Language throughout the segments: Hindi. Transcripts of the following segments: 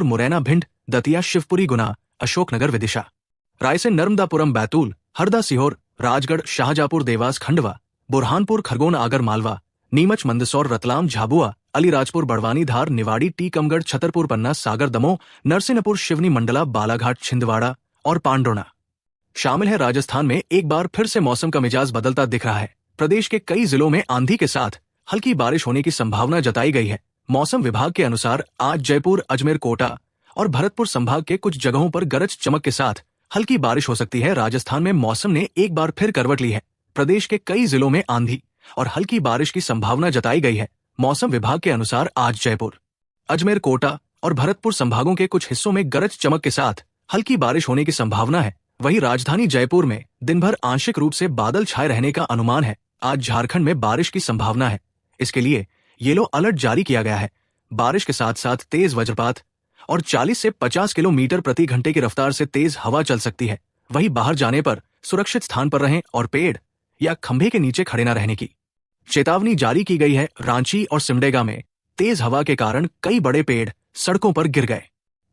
मुरैना भिंड, दतिया शिवपुरी गुना, अशोकनगर विदिशा, रायसेन नर्मदापुरम बैतूल, हरदा सीहोर, राजगढ़ शाहजहाँपुर देवास खंडवा, बुरहानपुर खरगोन आगर मालवा, नीमच मंदसौर रतलाम झाबुआ, अलीराजपुर बड़वानी धार निवाड़ी टीकमगढ़ छतरपुर पन्ना सागर दमोह नरसिंहपुर शिवनी मंडला बालाघाट छिंदवाड़ा और पांडोना शामिल है। राजस्थान में एक बार फिर से मौसम का मिजाज बदलता दिख रहा है। प्रदेश के कई जिलों में आंधी के साथ हल्की बारिश होने की संभावना जताई गई है। मौसम विभाग के अनुसार आज जयपुर, अजमेर, कोटा और भरतपुर संभाग के कुछ जगहों पर गरज चमक के साथ हल्की बारिश हो सकती है। राजस्थान में मौसम ने एक बार फिर करवट ली है। प्रदेश के कई जिलों में आंधी और हल्की बारिश की संभावना जताई गई है। मौसम विभाग के अनुसार आज जयपुर, अजमेर, कोटा और भरतपुर संभागों के कुछ हिस्सों में गरज चमक के साथ हल्की बारिश होने की संभावना है। वहीं राजधानी जयपुर में दिन भर आंशिक रूप से बादल छाए रहने का अनुमान है। आज झारखंड में बारिश की संभावना है। इसके लिए येलो अलर्ट जारी किया गया है। बारिश के साथ साथ तेज वज्रपात और 40 से 50 किलोमीटर प्रति घंटे की रफ्तार से तेज हवा चल सकती है। वहीं बाहर जाने पर सुरक्षित स्थान पर रहें और पेड़ या खंभे के नीचे खड़े न रहने की चेतावनी जारी की गई है। रांची और सिमडेगा में तेज हवा के कारण कई बड़े पेड़ सड़कों पर गिर गए।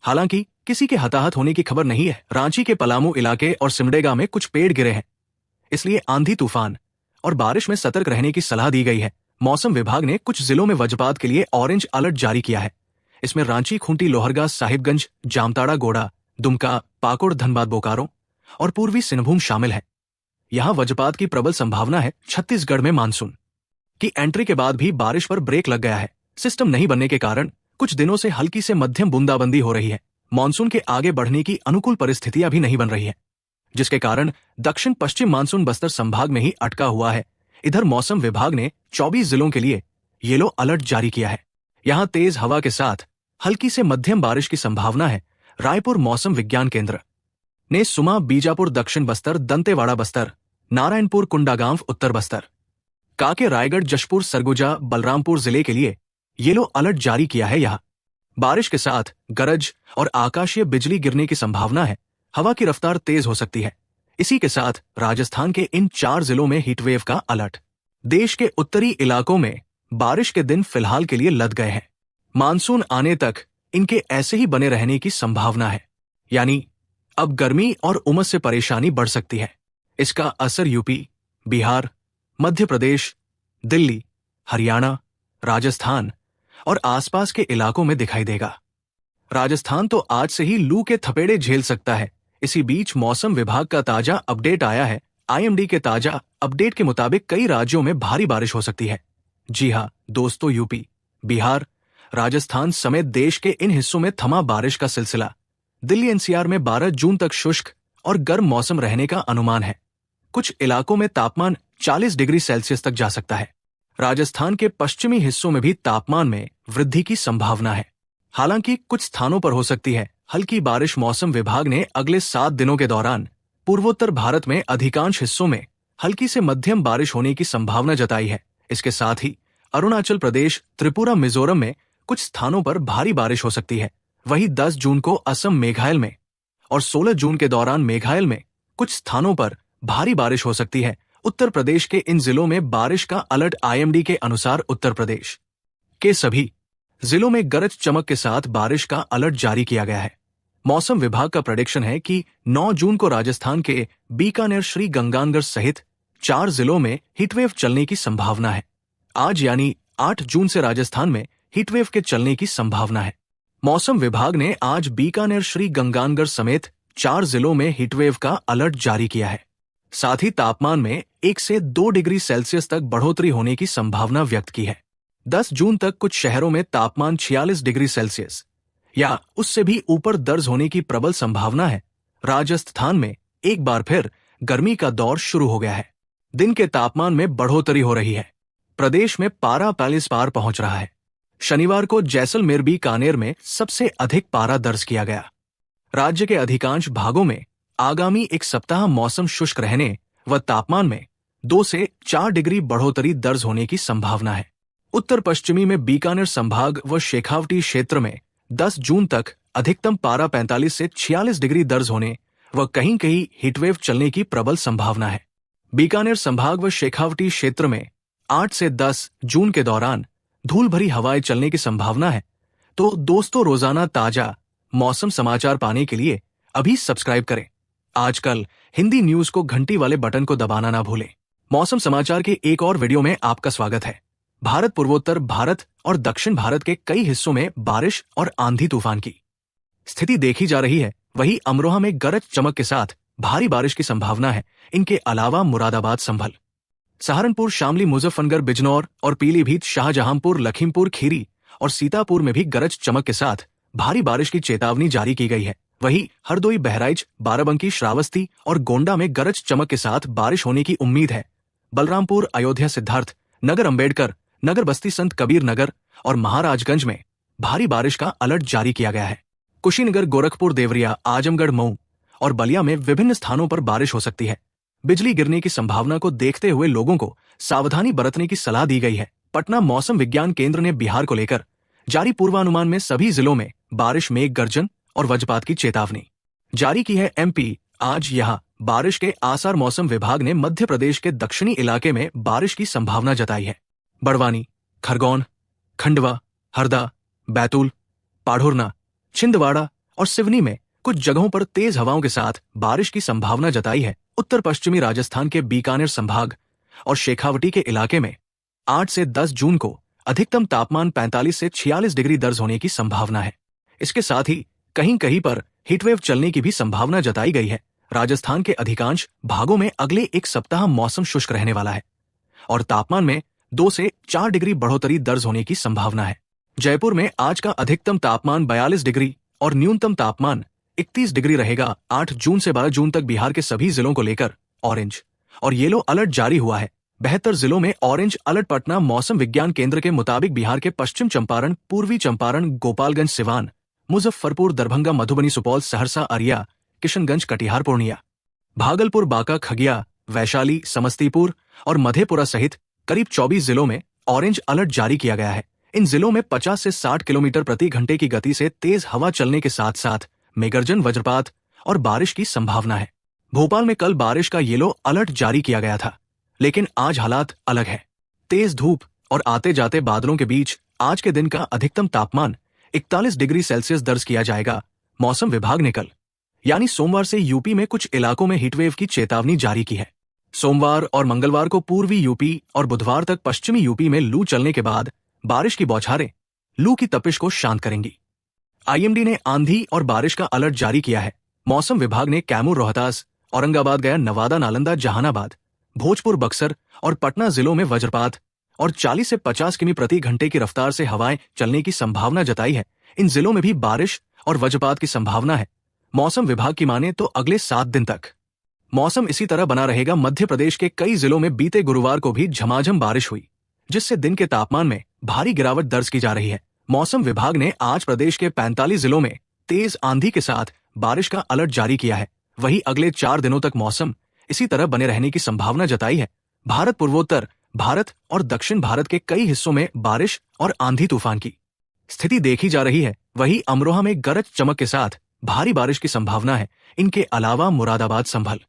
हालांकि किसी के हताहत होने की खबर नहीं है। रांची के पलामू इलाके और सिमडेगा में कुछ पेड़ गिरे हैं, इसलिए आंधी तूफान और बारिश में सतर्क रहने की सलाह दी गई है। मौसम विभाग ने कुछ जिलों में वज्रपात के लिए ऑरेंज अलर्ट जारी किया है। इसमें रांची, खूंटी, लोहरगा, साहिबगंज, जामताड़ा, गोड़ा, दुमका, पाकुड़, धनबाद, बोकारो और पूर्वी सिंहभूम शामिल है। यहां वज्रपात की प्रबल संभावना है। छत्तीसगढ़ में मानसून की एंट्री के बाद भी बारिश पर ब्रेक लग गया है। सिस्टम नहीं बनने के कारण कुछ दिनों से हल्की से मध्यम बूंदाबंदी हो रही है। मानसून के आगे बढ़ने की अनुकूल परिस्थितियां भी नहीं बन रही है, जिसके कारण दक्षिण पश्चिम मानसून बस्तर संभाग में ही अटका हुआ है। इधर मौसम विभाग ने 24 जिलों के लिए येलो अलर्ट जारी किया है। यहां तेज हवा के साथ हल्की से मध्यम बारिश की संभावना है। रायपुर मौसम विज्ञान केंद्र ने सुमा, बीजापुर, दक्षिण बस्तर, दंतेवाड़ा बस्तर, नारायणपुर, कुंडागांव उत्तर बस्तर, कांके, रायगढ़, जशपुर, सरगुजा, बलरामपुर जिले के लिए येलो अलर्ट जारी किया है। यहां बारिश के साथ गरज और आकाशीय बिजली गिरने की संभावना है। हवा की रफ्तार तेज हो सकती है। इसी के साथ राजस्थान के इन 4 जिलों में हीटवेव का अलर्ट। देश के उत्तरी इलाकों में बारिश के दिन फिलहाल के लिए लद गए हैं। मानसून आने तक इनके ऐसे ही बने रहने की संभावना है, यानी अब गर्मी और उमस से परेशानी बढ़ सकती है। इसका असर यूपी, बिहार, मध्य प्रदेश, दिल्ली, हरियाणा, राजस्थान और आसपास के इलाकों में दिखाई देगा। राजस्थान तो आज से ही लू के थपेड़े झेल सकता है। इसी बीच मौसम विभाग का ताजा अपडेट आया है। आईएमडी के ताजा अपडेट के मुताबिक कई राज्यों में भारी बारिश हो सकती है। जी हां दोस्तों, यूपी, बिहार, राजस्थान समेत देश के इन हिस्सों में थमा बारिश का सिलसिला। दिल्ली एनसीआर में 12 जून तक शुष्क और गर्म मौसम रहने का अनुमान है। कुछ इलाकों में तापमान 40 डिग्री सेल्सियस तक जा सकता है। राजस्थान के पश्चिमी हिस्सों में भी तापमान में वृद्धि की संभावना है। हालांकि कुछ स्थानों पर हो सकती है हल्की बारिश। मौसम विभाग ने अगले 7 दिनों के दौरान पूर्वोत्तर भारत में अधिकांश हिस्सों में हल्की से मध्यम बारिश होने की संभावना जताई है। इसके साथ ही अरुणाचल प्रदेश, त्रिपुरा, मिजोरम में कुछ स्थानों पर भारी बारिश हो सकती है। वहीं 10 जून को असम, मेघालय में और 16 जून के दौरान मेघालय में कुछ स्थानों पर भारी बारिश हो सकती है। उत्तर प्रदेश के इन जिलों में बारिश का अलर्ट। आईएमडी के अनुसार उत्तर प्रदेश के सभी जिलों में गरज चमक के साथ बारिश का अलर्ट जारी किया गया है। मौसम विभाग का प्रेडिक्शन है कि 9 जून को राजस्थान के बीकानेर, श्री गंगानगर सहित 4 जिलों में हीटवेव चलने की संभावना है। आज यानी 8 जून से राजस्थान में हीटवेव के चलने की संभावना है। मौसम विभाग ने आज बीकानेर, श्री गंगानगर समेत 4 जिलों में हीटवेव का अलर्ट जारी किया है। साथ ही तापमान में 1 से 2 डिग्री सेल्सियस तक बढ़ोतरी होने की संभावना व्यक्त की है। 10 जून तक कुछ शहरों में तापमान 46 डिग्री सेल्सियस या उससे भी ऊपर दर्ज होने की प्रबल संभावना है। राजस्थान में एक बार फिर गर्मी का दौर शुरू हो गया है। दिन के तापमान में बढ़ोतरी हो रही है। प्रदेश में पारा 45 पार पहुंच रहा है। शनिवार को जैसलमेर, बीकानेर में सबसे अधिक पारा दर्ज किया गया। राज्य के अधिकांश भागों में आगामी एक सप्ताह मौसम शुष्क रहने व तापमान में 2 से 4 डिग्री बढ़ोतरी दर्ज होने की संभावना है। उत्तर पश्चिमी में बीकानेर संभाग व शेखावटी क्षेत्र में 10 जून तक अधिकतम पारा 45 से 46 डिग्री दर्ज होने व कहीं कहीं हीटवेव चलने की प्रबल संभावना है। बीकानेर संभाग व शेखावटी क्षेत्र में 8 से 10 जून के दौरान धूल भरी हवाएं चलने की संभावना है। तो दोस्तों, रोजाना ताजा मौसम समाचार पाने के लिए अभी सब्सक्राइब करें। आजकल हिंदी न्यूज को घंटी वाले बटन को दबाना ना भूलें। मौसम समाचार के एक और वीडियो में आपका स्वागत है। भारत, पूर्वोत्तर भारत और दक्षिण भारत के कई हिस्सों में बारिश और आंधी तूफान की स्थिति देखी जा रही है। वहीं अमरोहा में गरज चमक के साथ भारी बारिश की संभावना है। इनके अलावा मुरादाबाद, संभल, सहारनपुर, शामली, मुजफ्फरनगर, बिजनौर और पीलीभीत, शाहजहांपुर, लखीमपुर खीरी और सीतापुर में भी गरज चमक के साथ भारी बारिश की चेतावनी जारी की गई है। वहीं हरदोई, बहराइच, बाराबंकी, श्रावस्ती और गोंडा में गरज चमक के साथ बारिश होने की उम्मीद है। बलरामपुर, अयोध्या, सिद्धार्थ नगर, अंबेडकर नगर, बस्ती, संत कबीर नगर और महाराजगंज में भारी बारिश का अलर्ट जारी किया गया है। कुशीनगर, गोरखपुर, देवरिया, आजमगढ़, मऊ और बलिया में विभिन्न स्थानों पर बारिश हो सकती है। बिजली गिरने की संभावना को देखते हुए लोगों को सावधानी बरतने की सलाह दी गई है। पटना मौसम विज्ञान केंद्र ने बिहार को लेकर जारी पूर्वानुमान में सभी जिलों में बारिश, मेघ गर्जन और वज्रपात की चेतावनी जारी की है। एमपी आज यहां बारिश के आसार। मौसम विभाग ने मध्य प्रदेश के दक्षिणी इलाके में बारिश की संभावना जताई है। बड़वानी, खरगोन, खंडवा, हरदा, बैतूल, पाढ़ुरना, छिंदवाड़ा और सिवनी में कुछ जगहों पर तेज हवाओं के साथ बारिश की संभावना जताई है। उत्तर पश्चिमी राजस्थान के बीकानेर संभाग और शेखावटी के इलाके में 8 से 10 जून को अधिकतम तापमान 45 से 46 डिग्री दर्ज होने की संभावना है। इसके साथ ही कहीं कहीं पर हीटवेव चलने की भी संभावना जताई गई है। राजस्थान के अधिकांश भागों में अगले एक सप्ताह मौसम शुष्क रहने वाला है और तापमान में 2 से 4 डिग्री बढ़ोतरी दर्ज होने की संभावना है। जयपुर में आज का अधिकतम तापमान 42 डिग्री और न्यूनतम तापमान 31 डिग्री रहेगा। 8 जून से 12 जून तक बिहार के सभी जिलों को लेकर ऑरेंज और येलो अलर्ट जारी हुआ है। 72 जिलों में ऑरेंज अलर्ट। पटना मौसम विज्ञान केंद्र के मुताबिक बिहार के पश्चिम चंपारण, पूर्वी चंपारण, गोपालगंज, सिवान, मुजफ्फरपुर, दरभंगा, मधुबनी, सुपौल, सहरसा, अरिया, किशनगंज, कटिहार, पूर्णिया, भागलपुर, बांका, खगड़िया, वैशाली, समस्तीपुर और मधेपुरा सहित करीब 24 जिलों में ऑरेंज अलर्ट जारी किया गया है। इन जिलों में 50 से 60 किलोमीटर प्रति घंटे की गति से तेज हवा चलने के साथ साथ मेघगर्जन, वज्रपात और बारिश की संभावना है। भोपाल में कल बारिश का येलो अलर्ट जारी किया गया था, लेकिन आज हालात अलग है। तेज धूप और आते जाते बादलों के बीच आज के दिन का अधिकतम तापमान 41 डिग्री सेल्सियस दर्ज किया जाएगा। मौसम विभाग ने कल यानी सोमवार से यूपी में कुछ इलाकों में हीटवेव की चेतावनी जारी की है। सोमवार और मंगलवार को पूर्वी यूपी और बुधवार तक पश्चिमी यूपी में लू चलने के बाद बारिश की बौछारें लू की तपिश को शांत करेंगी। आईएमडी ने आंधी और बारिश का अलर्ट जारी किया है। मौसम विभाग ने कैमूर, रोहतास, औरंगाबाद, गया, नवादा, नालंदा, जहानाबाद, भोजपुर, बक्सर और पटना जिलों में वज्रपात और 40 से 50 किमी प्रति घंटे की रफ्तार से हवाएं चलने की संभावना जताई है। इन जिलों में भी बारिश और वज्रपात की संभावना है। मौसम विभाग की माने तो अगले 7 दिन तक मौसम इसी तरह बना रहेगा। मध्य प्रदेश के कई जिलों में बीते गुरुवार को भी झमाझम बारिश हुई, जिससे दिन के तापमान में भारी गिरावट दर्ज की जा रही है। मौसम विभाग ने आज प्रदेश के 45 जिलों में तेज आंधी के साथ बारिश का अलर्ट जारी किया है। वहीं अगले 4 दिनों तक मौसम इसी तरह बने रहने की संभावना जताई है। भारत, पूर्वोत्तर भारत और दक्षिण भारत के कई हिस्सों में बारिश और आंधी तूफान की स्थिति देखी जा रही है। वहीं अमरोहा में गरज चमक के साथ भारी बारिश की संभावना है। इनके अलावा मुरादाबाद, संभल,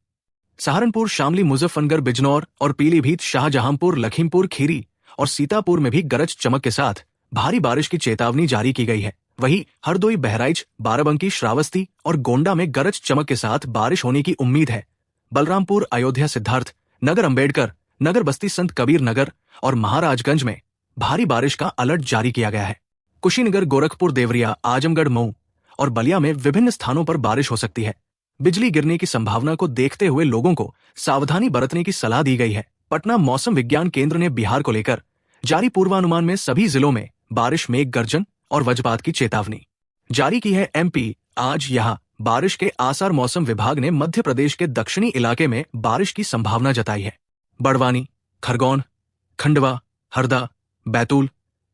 सहारनपुर, शामली, मुजफ्फरनगर, बिजनौर और पीलीभीत, शाहजहांपुर, लखीमपुर खीरी और सीतापुर में भी गरज चमक के साथ भारी बारिश की चेतावनी जारी की गई है। वहीं हरदोई, बहराइच, बाराबंकी, श्रावस्ती और गोंडा में गरज चमक के साथ बारिश होने की उम्मीद है। बलरामपुर, अयोध्या, सिद्धार्थ नगर, अंबेडकर नगर, बस्ती, संत कबीर नगर और महाराजगंज में भारी बारिश का अलर्ट जारी किया गया है। कुशीनगर, गोरखपुर, देवरिया, आजमगढ़, मऊ और बलिया में विभिन्न स्थानों पर बारिश हो सकती है। बिजली गिरने की संभावना को देखते हुए लोगों को सावधानी बरतने की सलाह दी गई है। पटना मौसम विज्ञान केंद्र ने बिहार को लेकर जारी पूर्वानुमान में सभी जिलों में बारिश, मेघ गर्जन और वज्रपात की चेतावनी जारी की है। एमपी आज यहां बारिश के आसार। मौसम विभाग ने मध्य प्रदेश के दक्षिणी इलाके में बारिश की संभावना जताई है। बड़वानी, खरगोन, खंडवा, हरदा, बैतूल,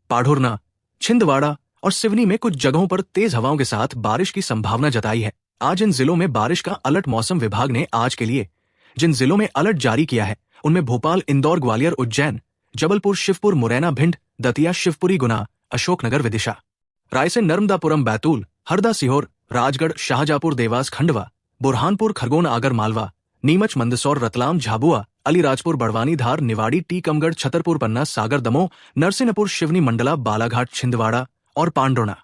पाढ़ुरना, छिंदवाड़ा और सिवनी में कुछ जगहों पर तेज हवाओं के साथ बारिश की संभावना जताई है। आज इन जिलों में बारिश का अलर्ट मौसम विभाग ने आज के लिए जिन जिलों में अलर्ट जारी किया है उनमें भोपाल, इंदौर, ग्वालियर, उज्जैन, जबलपुर, शिवपुर, मुरैना, भिंड, दतिया, शिवपुरी, गुना, अशोकनगर, विदिशा, रायसेन, नर्मदापुरम, बैतूल, हरदा, सीहोर, राजगढ़, शाहजहांपुर, देवास, खंडवा, बुरहानपुर, खरगोन, आगर मालवा, नीमच, मंदसौर, रतलाम, झाबुआ, अलीराजपुर, बड़वानी, धार, निवाड़ी, टीकमगढ़, छतरपुर, पन्ना, सागर, दमोह, नरसिंहपुर, शिवनी, मंडला, बालाघाट, छिंदवाड़ा और पांडोना।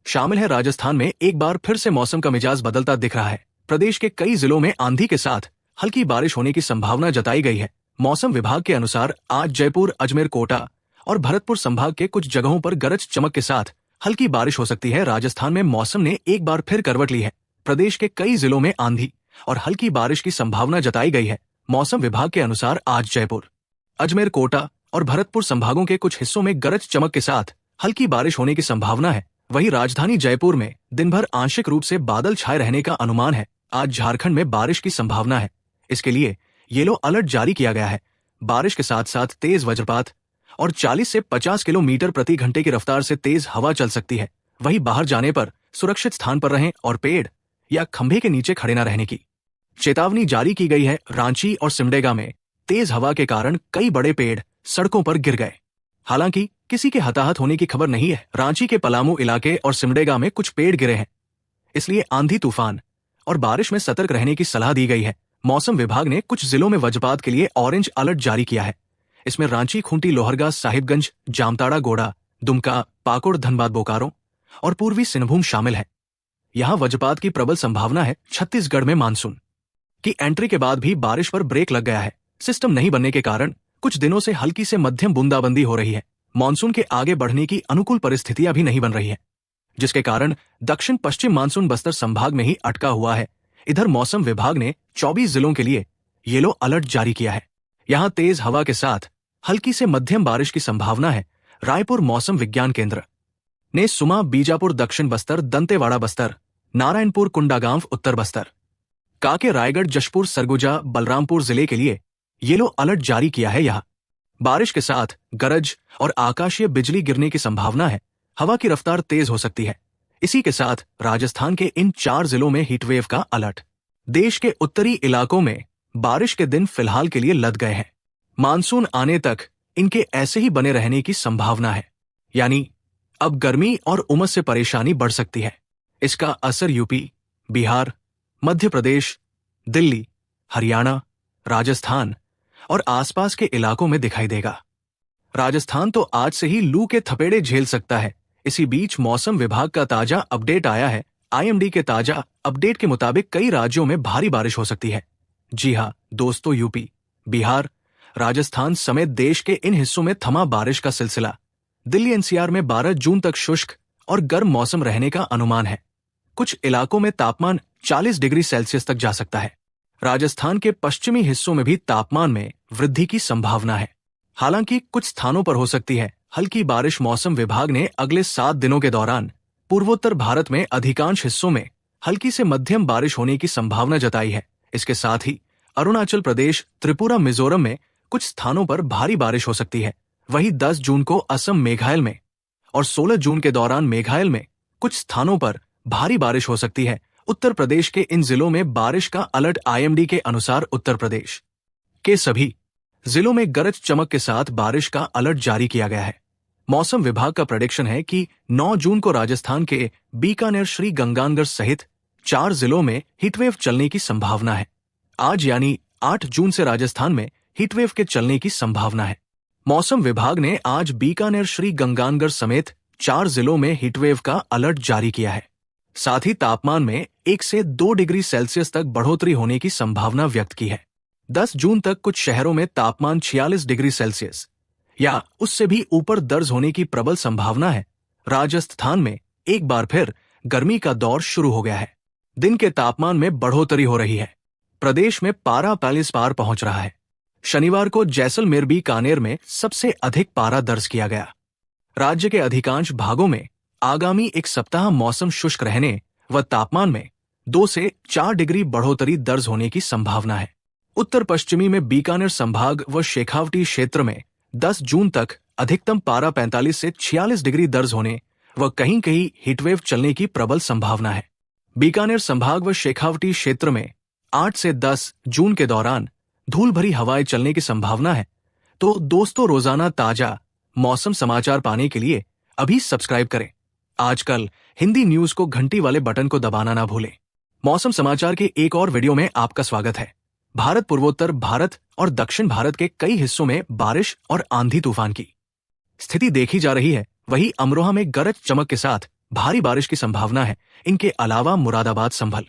शामिल है। राजस्थान में एक बार फिर से मौसम का मिजाज बदलता दिख रहा है। प्रदेश के कई जिलों में आंधी के साथ हल्की बारिश होने की संभावना जताई गई है। मौसम विभाग के अनुसार आज जयपुर, अजमेर, कोटा और भरतपुर संभाग के कुछ जगहों पर गरज चमक के साथ हल्की बारिश हो सकती है। राजस्थान में मौसम ने एक बार फिर करवट ली है। प्रदेश के कई जिलों में आंधी और हल्की बारिश की संभावना जताई गई है। मौसम विभाग के अनुसार आज जयपुर, अजमेर, कोटा और भरतपुर संभागों के कुछ हिस्सों में गरज चमक के साथ हल्की बारिश होने की संभावना है। वहीं राजधानी जयपुर में दिन भर आंशिक रूप से बादल छाए रहने का अनुमान है। आज झारखंड में बारिश की संभावना है। इसके लिए येलो अलर्ट जारी किया गया है। बारिश के साथ साथ तेज वज्रपात और 40 से 50 किलोमीटर प्रति घंटे की रफ्तार से तेज हवा चल सकती है। वहीं बाहर जाने पर सुरक्षित स्थान पर रहें और पेड़ या खंभे के नीचे खड़े न रहने की चेतावनी जारी की गई है। रांची और सिमडेगा में तेज हवा के कारण कई बड़े पेड़ सड़कों पर गिर गए। हालांकि किसी के हताहत होने की खबर नहीं है। रांची के पलामू इलाके और सिमडेगा में कुछ पेड़ गिरे हैं, इसलिए आंधी, तूफान और बारिश में सतर्क रहने की सलाह दी गई है। मौसम विभाग ने कुछ जिलों में वज्रपात के लिए ऑरेंज अलर्ट जारी किया है। इसमें रांची, खूंटी, लोहरगा, साहिबगंज, जामताड़ा, गोड़ा, दुमका, पाकुड़, धनबाद, बोकारो और पूर्वी सिंहभूम शामिल है। यहां वज्रपात की प्रबल संभावना है। छत्तीसगढ़ में मानसून की एंट्री के बाद भी बारिश पर ब्रेक लग गया है। सिस्टम नहीं बनने के कारण कुछ दिनों से हल्की से मध्यम बूंदाबंदी हो रही है। मानसून के आगे बढ़ने की अनुकूल परिस्थितियां भी नहीं बन रही है, जिसके कारण दक्षिण पश्चिम मानसून बस्तर संभाग में ही अटका हुआ है। इधर मौसम विभाग ने 24 जिलों के लिए येलो अलर्ट जारी किया है। यहां तेज हवा के साथ हल्की से मध्यम बारिश की संभावना है। रायपुर मौसम विज्ञान केंद्र ने सुमा, बीजापुर, दक्षिण बस्तर, दंतेवाड़ा बस्तर, नारायणपुर, कुंडागांव उत्तर बस्तर, कांके, रायगढ़, जशपुर, सरगुजा, बलरामपुर जिले के लिए येलो अलर्ट जारी किया है। यहां बारिश के साथ गरज और आकाशीय बिजली गिरने की संभावना है। हवा की रफ्तार तेज हो सकती है। इसी के साथ राजस्थान के इन 4 जिलों में हीटवेव का अलर्ट। देश के उत्तरी इलाकों में बारिश के दिन फिलहाल के लिए लद गए हैं। मानसून आने तक इनके ऐसे ही बने रहने की संभावना है, यानी अब गर्मी और उमस से परेशानी बढ़ सकती है। इसका असर यूपी, बिहार, मध्य प्रदेश, दिल्ली, हरियाणा, राजस्थान और आसपास के इलाकों में दिखाई देगा। राजस्थान तो आज से ही लू के थपेड़े झेल सकता है। इसी बीच मौसम विभाग का ताजा अपडेट आया है। आईएमडी के ताजा अपडेट के मुताबिक कई राज्यों में भारी बारिश हो सकती है। जी हां दोस्तों, यूपी, बिहार, राजस्थान समेत देश के इन हिस्सों में थमा बारिश का सिलसिला। दिल्ली एनसीआर में 12 जून तक शुष्क और गर्म मौसम रहने का अनुमान है। कुछ इलाकों में तापमान 40 डिग्री सेल्सियस तक जा सकता है। राजस्थान के पश्चिमी हिस्सों में भी तापमान में वृद्धि की संभावना है। हालांकि कुछ स्थानों पर हो सकती है हल्की बारिश। मौसम विभाग ने अगले 7 दिनों के दौरान पूर्वोत्तर भारत में अधिकांश हिस्सों में हल्की से मध्यम बारिश होने की संभावना जताई है। इसके साथ ही अरुणाचल प्रदेश, त्रिपुरा, मिजोरम में कुछ स्थानों पर भारी बारिश हो सकती है। वहीं 10 जून को असम, मेघालय में और 16 जून के दौरान मेघालय में कुछ स्थानों पर भारी बारिश हो सकती है। उत्तर प्रदेश के इन जिलों में बारिश का अलर्ट। आईएमडी के अनुसार उत्तर प्रदेश के सभी जिलों में गरज चमक के साथ बारिश का अलर्ट जारी किया गया है। मौसम विभाग का प्रेडिक्शन है कि 9 जून को राजस्थान के बीकानेर, श्री गंगानगर सहित 4 जिलों में हीटवेव चलने की संभावना है। आज यानी 8 जून से राजस्थान में हीटवेव के चलने की संभावना है। मौसम विभाग ने आज बीकानेर, श्री गंगानगर समेत 4 जिलों में हीटवेव का अलर्ट जारी किया है। साथ ही तापमान में 1 से 2 डिग्री सेल्सियस तक बढ़ोतरी होने की संभावना व्यक्त की है। 10 जून तक कुछ शहरों में तापमान 46 डिग्री सेल्सियस या उससे भी ऊपर दर्ज होने की प्रबल संभावना है। राजस्थान में एक बार फिर गर्मी का दौर शुरू हो गया है। दिन के तापमान में बढ़ोतरी हो रही है। प्रदेश में पारा 45 पार पहुंच रहा है। शनिवार को जैसलमेर, बीकानेर में सबसे अधिक पारा दर्ज किया गया। राज्य के अधिकांश भागों में आगामी एक सप्ताह मौसम शुष्क रहने व तापमान में 2 से 4 डिग्री बढ़ोतरी दर्ज होने की संभावना है। उत्तर पश्चिमी में बीकानेर संभाग व शेखावटी क्षेत्र में 10 जून तक अधिकतम पारा 45 से 46 डिग्री दर्ज होने व कहीं कहीं हीटवेव चलने की प्रबल संभावना है। बीकानेर संभाग व शेखावटी क्षेत्र में 8 से 10 जून के दौरान धूल भरी हवाएं चलने की संभावना है। तो दोस्तों, रोजाना ताजा मौसम समाचार पाने के लिए अभी सब्सक्राइब करें। आजकल हिंदी न्यूज को घंटी वाले बटन को दबाना ना भूलें। मौसम समाचार के एक और वीडियो में आपका स्वागत है। भारत, पूर्वोत्तर भारत और दक्षिण भारत के कई हिस्सों में बारिश और आंधी तूफान की स्थिति देखी जा रही है। वहीं अमरोहा में गरज चमक के साथ भारी बारिश की संभावना है। इनके अलावा मुरादाबाद, संभल,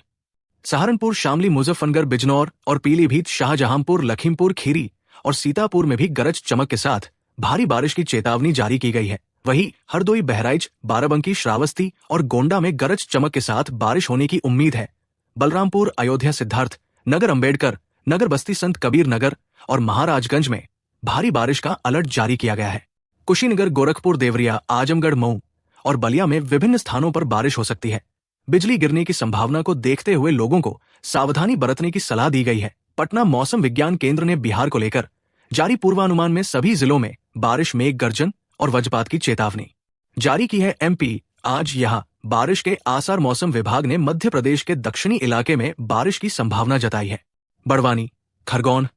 सहारनपुर, शामली, मुजफ्फरनगर, बिजनौर और पीलीभीत, शाहजहांपुर, लखीमपुर खीरी और सीतापुर में भी गरज चमक के साथ भारी बारिश की चेतावनी जारी की गई है। वहीं हरदोई, बहराइच, बाराबंकी, श्रावस्ती और गोंडा में गरज चमक के साथ बारिश होने की उम्मीद है। बलरामपुर, अयोध्या, सिद्धार्थ नगर, अंबेडकर नगर, बस्ती, संत कबीर नगर और महाराजगंज में भारी बारिश का अलर्ट जारी किया गया है। कुशीनगर, गोरखपुर, देवरिया, आजमगढ़, मऊ और बलिया में विभिन्न स्थानों पर बारिश हो सकती है। बिजली गिरने की संभावना को देखते हुए लोगों को सावधानी बरतने की सलाह दी गई है। पटना मौसम विज्ञान केंद्र ने बिहार को लेकर जारी पूर्वानुमान में सभी जिलों में बारिश, मेघ गर्जन और वज्रपात की चेतावनी जारी की है। एमपी आज यहां बारिश के आसार। मौसम विभाग ने मध्य प्रदेश के दक्षिणी इलाके में बारिश की संभावना जताई है। बड़वानी, खरगोन,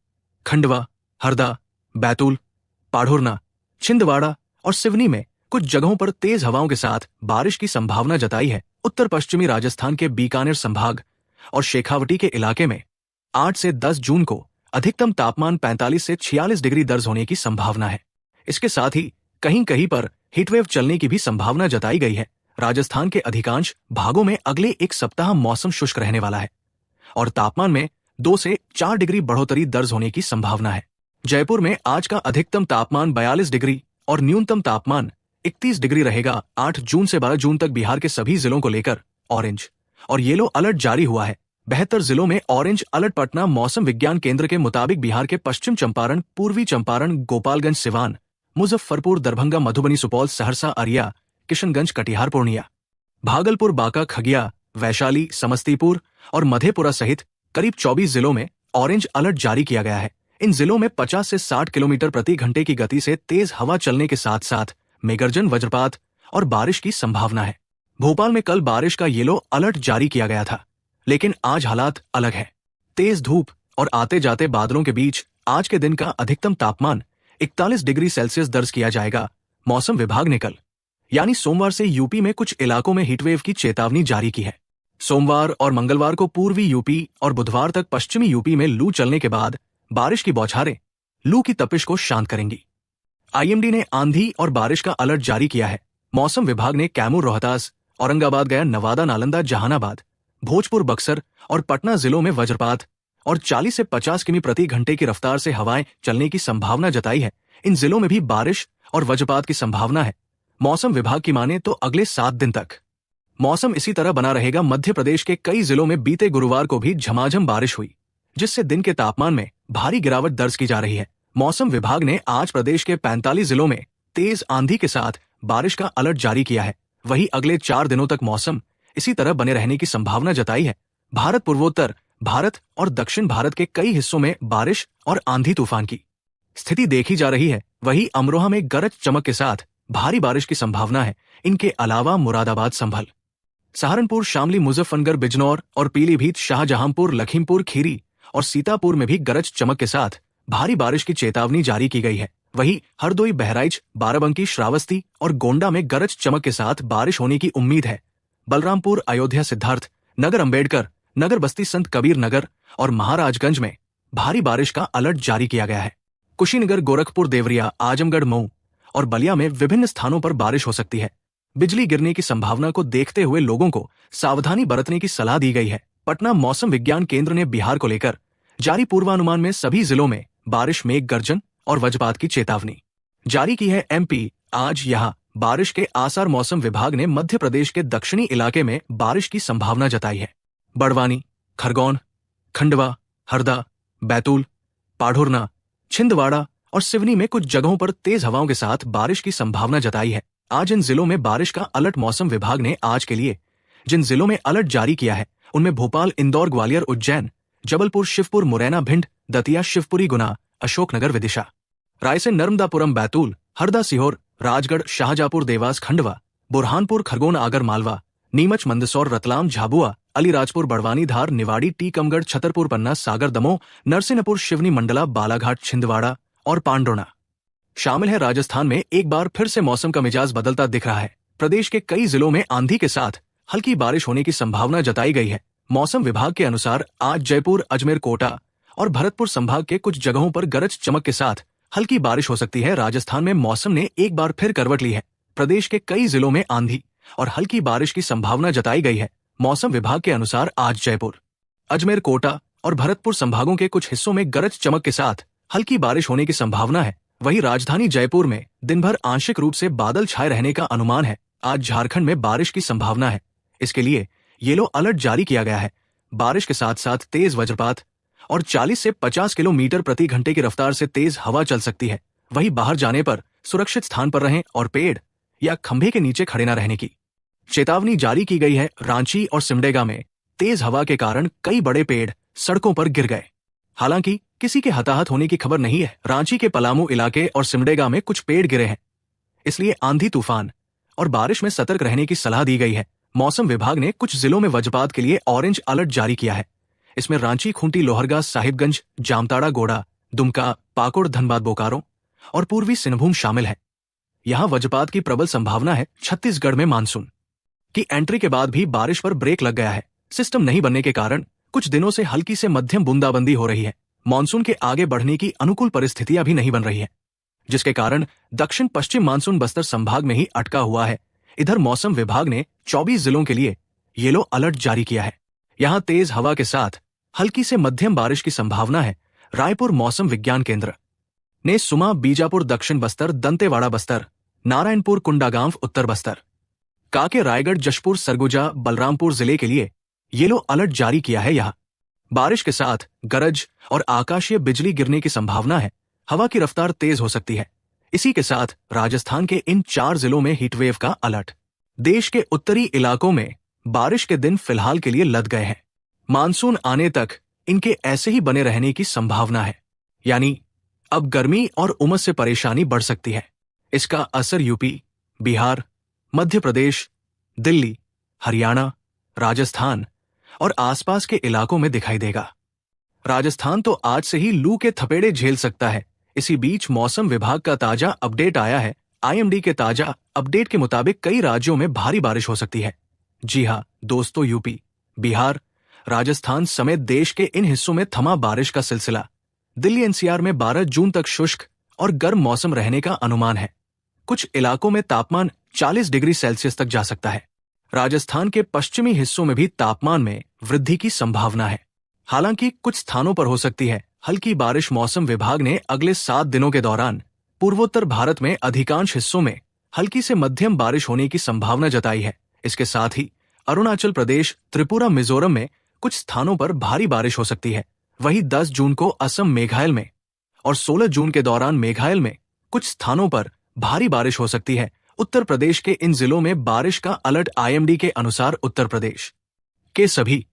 खंडवा, हरदा, बैतूल, पाढ़ुरना, छिंदवाड़ा और सिवनी में कुछ जगहों पर तेज हवाओं के साथ बारिश की संभावना जताई है। उत्तर पश्चिमी राजस्थान के बीकानेर संभाग और शेखावटी के इलाके में 8 से 10 जून को अधिकतम तापमान 45 से 46 डिग्री दर्ज होने की संभावना है। इसके साथ ही कहीं कहीं पर हीटवेव चलने की भी संभावना जताई गई है। राजस्थान के अधिकांश भागों में अगले एक सप्ताह मौसम शुष्क रहने वाला है और तापमान में 2 से 4 डिग्री बढ़ोतरी दर्ज होने की संभावना है। जयपुर में आज का अधिकतम तापमान 42 डिग्री और न्यूनतम तापमान 31 डिग्री रहेगा। 8 जून से 12 जून तक बिहार के सभी जिलों को लेकर ऑरेंज और येलो अलर्ट जारी हुआ है। 72 जिलों में ऑरेंज अलर्ट। पटना मौसम विज्ञान केंद्र के मुताबिक बिहार के पश्चिम चंपारण, पूर्वी चंपारण, गोपालगंज, सिवान, मुजफ्फरपुर, दरभंगा, मधुबनी, सुपौल, सहरसा, अरिया, किशनगंज, कटिहार, पूर्णिया, भागलपुर, बांका, खगड़िया, वैशाली, समस्तीपुर और मधेपुरा सहित करीब 24 जिलों में ऑरेंज अलर्ट जारी किया गया है। इन जिलों में 50 से 60 किलोमीटर प्रति घंटे की गति से तेज हवा चलने के साथ साथ मेघगर्जन, वज्रपात और बारिश की संभावना है। भोपाल में कल बारिश का येलो अलर्ट जारी किया गया था, लेकिन आज हालात अलग है। तेज धूप और आते जाते बादलों के बीच आज के दिन का अधिकतम तापमान 41 डिग्री सेल्सियस दर्ज किया जाएगा। मौसम विभाग ने कल यानी सोमवार से यूपी में कुछ इलाकों में हीटवेव की चेतावनी जारी की है। सोमवार और मंगलवार को पूर्वी यूपी और बुधवार तक पश्चिमी यूपी में लू चलने के बाद बारिश की बौछारें लू की तपिश को शांत करेंगी। आईएमडी ने आंधी और बारिश का अलर्ट जारी किया है। मौसम विभाग ने कैमूर, रोहतास, औरंगाबाद, गया, नवादा, नालंदा, जहानाबाद, भोजपुर, बक्सर और पटना जिलों में वज्रपात और 40 से 50 किमी प्रति घंटे की रफ्तार से हवाएं चलने की संभावना जताई है। इन जिलों में भी बारिश और वज्रपात की संभावना है। मौसम विभाग की माने तो अगले 7 दिन तक मौसम इसी तरह बना रहेगा। मध्य प्रदेश के कई जिलों में बीते गुरुवार को भी झमाझम बारिश हुई, जिससे दिन के तापमान में भारी गिरावट दर्ज की जा रही है। मौसम विभाग ने आज प्रदेश के 45 जिलों में तेज आंधी के साथ बारिश का अलर्ट जारी किया है। वहीं अगले 4 दिनों तक मौसम इसी तरह बने रहने की संभावना जताई है। भारत, पूर्वोत्तर भारत और दक्षिण भारत के कई हिस्सों में बारिश और आंधी तूफान की स्थिति देखी जा रही है। वहीं अमरोहा में गरज चमक के साथ भारी बारिश की संभावना है। इनके अलावा मुरादाबाद, संभल, सहारनपुर, शामली, मुजफ्फरनगर, बिजनौर और पीलीभीत, शाहजहांपुर, लखीमपुर खीरी और सीतापुर में भी गरज चमक के साथ भारी बारिश की चेतावनी जारी की गई है। वहीं हरदोई, बहराइच, बाराबंकी, श्रावस्ती और गोंडा में गरज चमक के साथ बारिश होने की उम्मीद है। बलरामपुर, अयोध्या, सिद्धार्थ नगर, अंबेडकर नगर, बस्ती, संत कबीर नगर और महाराजगंज में भारी बारिश का अलर्ट जारी किया गया है। कुशीनगर, गोरखपुर, देवरिया, आजमगढ़, मऊ और बलिया में विभिन्न स्थानों पर बारिश हो सकती है। बिजली गिरने की संभावना को देखते हुए लोगों को सावधानी बरतने की सलाह दी गई है। पटना मौसम विज्ञान केंद्र ने बिहार को लेकर जारी पूर्वानुमान में सभी जिलों में बारिश, मेघ गर्जन और वज्रपात की चेतावनी जारी की है। एमपी आज यहां बारिश के आसार। मौसम विभाग ने मध्य प्रदेश के दक्षिणी इलाके में बारिश की संभावना जताई है। बड़वानी, खरगोन, खंडवा, हरदा, बैतूल, पाढ़ुरना, छिंदवाड़ा और सिवनी में कुछ जगहों पर तेज हवाओं के साथ बारिश की संभावना जताई है। आज इन जिलों में बारिश का अलर्ट मौसम विभाग ने आज के लिए जिन जिलों में अलर्ट जारी किया है उनमें भोपाल, इंदौर, ग्वालियर, उज्जैन, जबलपुर, शिवपुर, मुरैना, भिंड, दतिया, शिवपुरी, गुना, अशोकनगर, विदिशा, रायसेन, नर्मदापुरम, बैतूल, हरदा, सीहोर, राजगढ़, शाहजहांपुर, देवास, खंडवा, बुरहानपुर, खरगोन, आगर मालवा, नीमच, मंदसौर, रतलाम, झाबुआ, अलीराजपुर, बड़वानी, धार, निवाड़ी, टीकमगढ़, छतरपुर, पन्ना, सागर, दमोह, नरसिंहपुर, शिवनी, मंडला, बालाघाट, छिंदवाड़ा और पांडोना शामिल है। राजस्थान में एक बार फिर से मौसम का मिजाज बदलता दिख रहा है। प्रदेश के कई जिलों में आंधी के साथ हल्की बारिश होने की संभावना जताई गई है। मौसम विभाग के अनुसार आज जयपुर, अजमेर, कोटा और भरतपुर संभाग के कुछ जगहों पर गरज चमक के साथ हल्की बारिश हो सकती है। राजस्थान में मौसम ने एक बार फिर करवट ली है। प्रदेश के कई जिलों में आंधी और हल्की बारिश की संभावना जताई गई है। मौसम विभाग के अनुसार आज जयपुर, अजमेर, कोटा और भरतपुर संभागों के कुछ हिस्सों में गरज चमक के साथ हल्की बारिश होने की संभावना है। वहीं राजधानी जयपुर में दिन भर आंशिक रूप से बादल छाए रहने का अनुमान है। आज झारखंड में बारिश की संभावना है, इसके लिए येलो अलर्ट जारी किया गया है। बारिश के साथ साथ तेज वज्रपात और 40 से 50 किलोमीटर प्रति घंटे की रफ्तार से तेज हवा चल सकती है। वहीं बाहर जाने पर सुरक्षित स्थान पर रहें और पेड़ या खंभे के नीचे खड़े न रहने की चेतावनी जारी की गई है। रांची और सिमडेगा में तेज हवा के कारण कई बड़े पेड़ सड़कों पर गिर गए। हालांकि किसी के हताहत होने की खबर नहीं है। रांची के पलामू इलाके और सिमडेगा में कुछ पेड़ गिरे हैं, इसलिए आंधी तूफान और बारिश में सतर्क रहने की सलाह दी गई है। मौसम विभाग ने कुछ जिलों में वज्रपात के लिए ऑरेंज अलर्ट जारी किया है। इसमें रांची, खूंटी, लोहरदगा, साहिबगंज, जामताड़ा, गोड़ा, दुमका, पाकुड़, धनबाद, बोकारो और पूर्वी सिंहभूम शामिल है। यहां वज्रपात की प्रबल संभावना है। छत्तीसगढ़ में मानसून की एंट्री के बाद भी बारिश पर ब्रेक लग गया है। सिस्टम नहीं बनने के कारण कुछ दिनों से हल्की से मध्यम बूंदाबंदी हो रही है। मानसून के आगे बढ़ने की अनुकूल परिस्थितियां भी नहीं बन रही है, जिसके कारण दक्षिण पश्चिम मानसून बस्तर संभाग में ही अटका हुआ है। इधर मौसम विभाग ने 24 जिलों के लिए येलो अलर्ट जारी किया है। यहां तेज हवा के साथ हल्की से मध्यम बारिश की संभावना है। रायपुर मौसम विज्ञान केंद्र ने सुमा, बीजापुर, दक्षिण बस्तर, दंतेवाड़ा बस्तर, नारायणपुर, कुंडागांव उत्तर बस्तर, कांके, रायगढ़, जशपुर, सरगुजा, बलरामपुर जिले के लिए येलो अलर्ट जारी किया है। यहाँ बारिश के साथ गरज और आकाशीय बिजली गिरने की संभावना है। हवा की रफ्तार तेज हो सकती है। इसी के साथ राजस्थान के इन 4 जिलों में हीटवेव का अलर्ट। देश के उत्तरी इलाकों में बारिश के दिन फिलहाल के लिए लद गए हैं। मानसून आने तक इनके ऐसे ही बने रहने की संभावना है, यानी अब गर्मी और उमस से परेशानी बढ़ सकती है। इसका असर यूपी, बिहार, मध्य प्रदेश, दिल्ली, हरियाणा, राजस्थान और आसपास के इलाकों में दिखाई देगा। राजस्थान तो आज से ही लू के थपेड़े झेल सकता है। इसी बीच मौसम विभाग का ताजा अपडेट आया है। आईएमडी के ताजा अपडेट के मुताबिक कई राज्यों में भारी बारिश हो सकती है। जी हां दोस्तों, यूपी, बिहार, राजस्थान समेत देश के इन हिस्सों में थमा बारिश का सिलसिला। दिल्ली एनसीआर में 12 जून तक शुष्क और गर्म मौसम रहने का अनुमान है। कुछ इलाकों में तापमान 40 डिग्री सेल्सियस तक जा सकता है। राजस्थान के पश्चिमी हिस्सों में भी तापमान में वृद्धि की संभावना है। हालांकि कुछ स्थानों पर हो सकती है हल्की बारिश। मौसम विभाग ने अगले 7 दिनों के दौरान पूर्वोत्तर भारत में अधिकांश हिस्सों में हल्की से मध्यम बारिश होने की संभावना जताई है। इसके साथ ही अरुणाचल प्रदेश, त्रिपुरा, मिजोरम में कुछ स्थानों पर भारी बारिश हो सकती है। वहीं 10 जून को असम, मेघालय में और 16 जून के दौरान मेघालय में कुछ स्थानों पर भारी बारिश हो सकती है। उत्तर प्रदेश के इन जिलों में बारिश का अलर्ट। आईएमडी के अनुसार उत्तर प्रदेश के सभी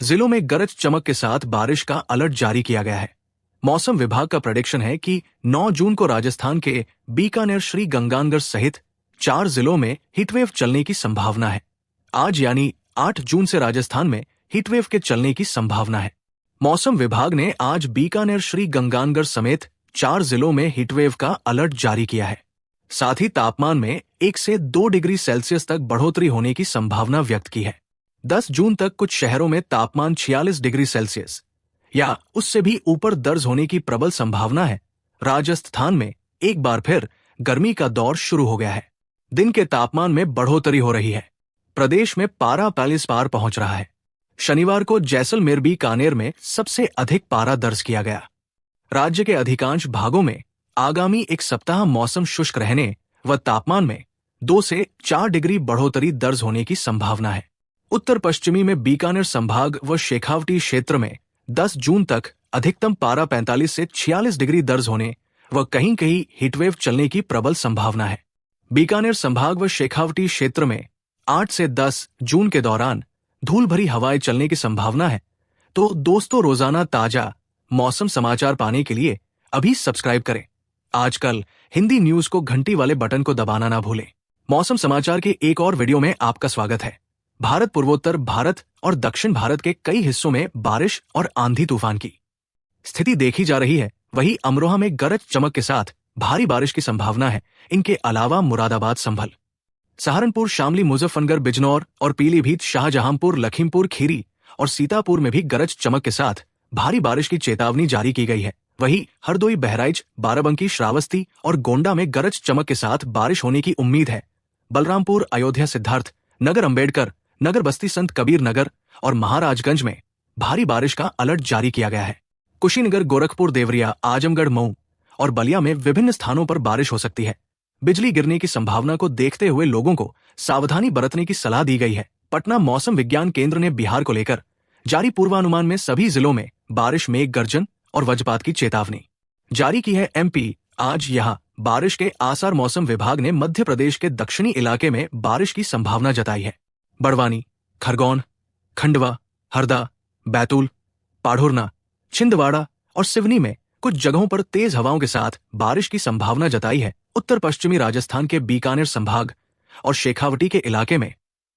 जिलों में गरज चमक के साथ बारिश का अलर्ट जारी किया गया है। मौसम विभाग का प्रेडिक्शन है कि 9 जून को राजस्थान के बीकानेर, श्री गंगानगर सहित 4 जिलों में हीटवेव चलने की संभावना है। आज यानी 8 जून से राजस्थान में हीटवेव के चलने की संभावना है। मौसम विभाग ने आज बीकानेर, श्री गंगानगर समेत 4 जिलों में हीटवेव का अलर्ट जारी किया है। साथ ही तापमान में 1 से 2 डिग्री सेल्सियस तक बढ़ोतरी होने की संभावना व्यक्त की है। 10 जून तक कुछ शहरों में तापमान 46 डिग्री सेल्सियस या उससे भी ऊपर दर्ज होने की प्रबल संभावना है। राजस्थान में एक बार फिर गर्मी का दौर शुरू हो गया है। दिन के तापमान में बढ़ोतरी हो रही है। प्रदेश में पारा 45 पार पहुंच रहा है। शनिवार को जैसलमेर, बीकानेर में सबसे अधिक पारा दर्ज किया गया। राज्य के अधिकांश भागों में आगामी एक सप्ताह मौसम शुष्क रहने व तापमान में 2 से 4 डिग्री बढ़ोतरी दर्ज होने की संभावना है। उत्तर पश्चिमी में बीकानेर संभाग व शेखावटी क्षेत्र में 10 जून तक अधिकतम पारा 45 से 46 डिग्री दर्ज होने व कहीं कहीं हीटवेव चलने की प्रबल संभावना है। बीकानेर संभाग व शेखावटी क्षेत्र में 8 से 10 जून के दौरान धूल भरी हवाएं चलने की संभावना है। तो दोस्तों, रोजाना ताजा मौसम समाचार पाने के लिए अभी सब्सक्राइब करें आजकल हिंदी न्यूज को, घंटी वाले बटन को दबाना ना भूलें। मौसम समाचार के एक और वीडियो में आपका स्वागत है। भारत, पूर्वोत्तर भारत और दक्षिण भारत के कई हिस्सों में बारिश और आंधी तूफान की स्थिति देखी जा रही है। वहीं अमरोहा में गरज चमक के साथ भारी बारिश की संभावना है। इनके अलावा मुरादाबाद, संभल, सहारनपुर, शामली, मुजफ्फरनगर, बिजनौर और पीलीभीत, शाहजहांपुर, लखीमपुर खीरी और सीतापुर में भी गरज चमक के साथ भारी बारिश की चेतावनी जारी की गई है। वहीं हरदोई, बहराइच, बाराबंकी, श्रावस्ती और गोंडा में गरज चमक के साथ बारिश होने की उम्मीद है। बलरामपुर, अयोध्या, सिद्धार्थ नगर, अंबेडकर नगर, बस्ती संत कबीर नगर और महाराजगंज में भारी बारिश का अलर्ट जारी किया गया है। कुशीनगर, गोरखपुर, देवरिया, आजमगढ़, मऊ और बलिया में विभिन्न स्थानों पर बारिश हो सकती है। बिजली गिरने की संभावना को देखते हुए लोगों को सावधानी बरतने की सलाह दी गई है। पटना मौसम विज्ञान केंद्र ने बिहार को लेकर जारी पूर्वानुमान में सभी जिलों में बारिश, मेघ गर्जन और वज्रपात की चेतावनी जारी की है। एमपी आज यहां बारिश के आसार। मौसम विभाग ने मध्य प्रदेश के दक्षिणी इलाके में बारिश की संभावना जताई है। बड़वानी, खरगोन, खंडवा, हरदा, बैतूल, पाढ़ुरना, छिंदवाड़ा और सिवनी में कुछ जगहों पर तेज हवाओं के साथ बारिश की संभावना जताई है। उत्तर पश्चिमी राजस्थान के बीकानेर संभाग और शेखावटी के इलाके में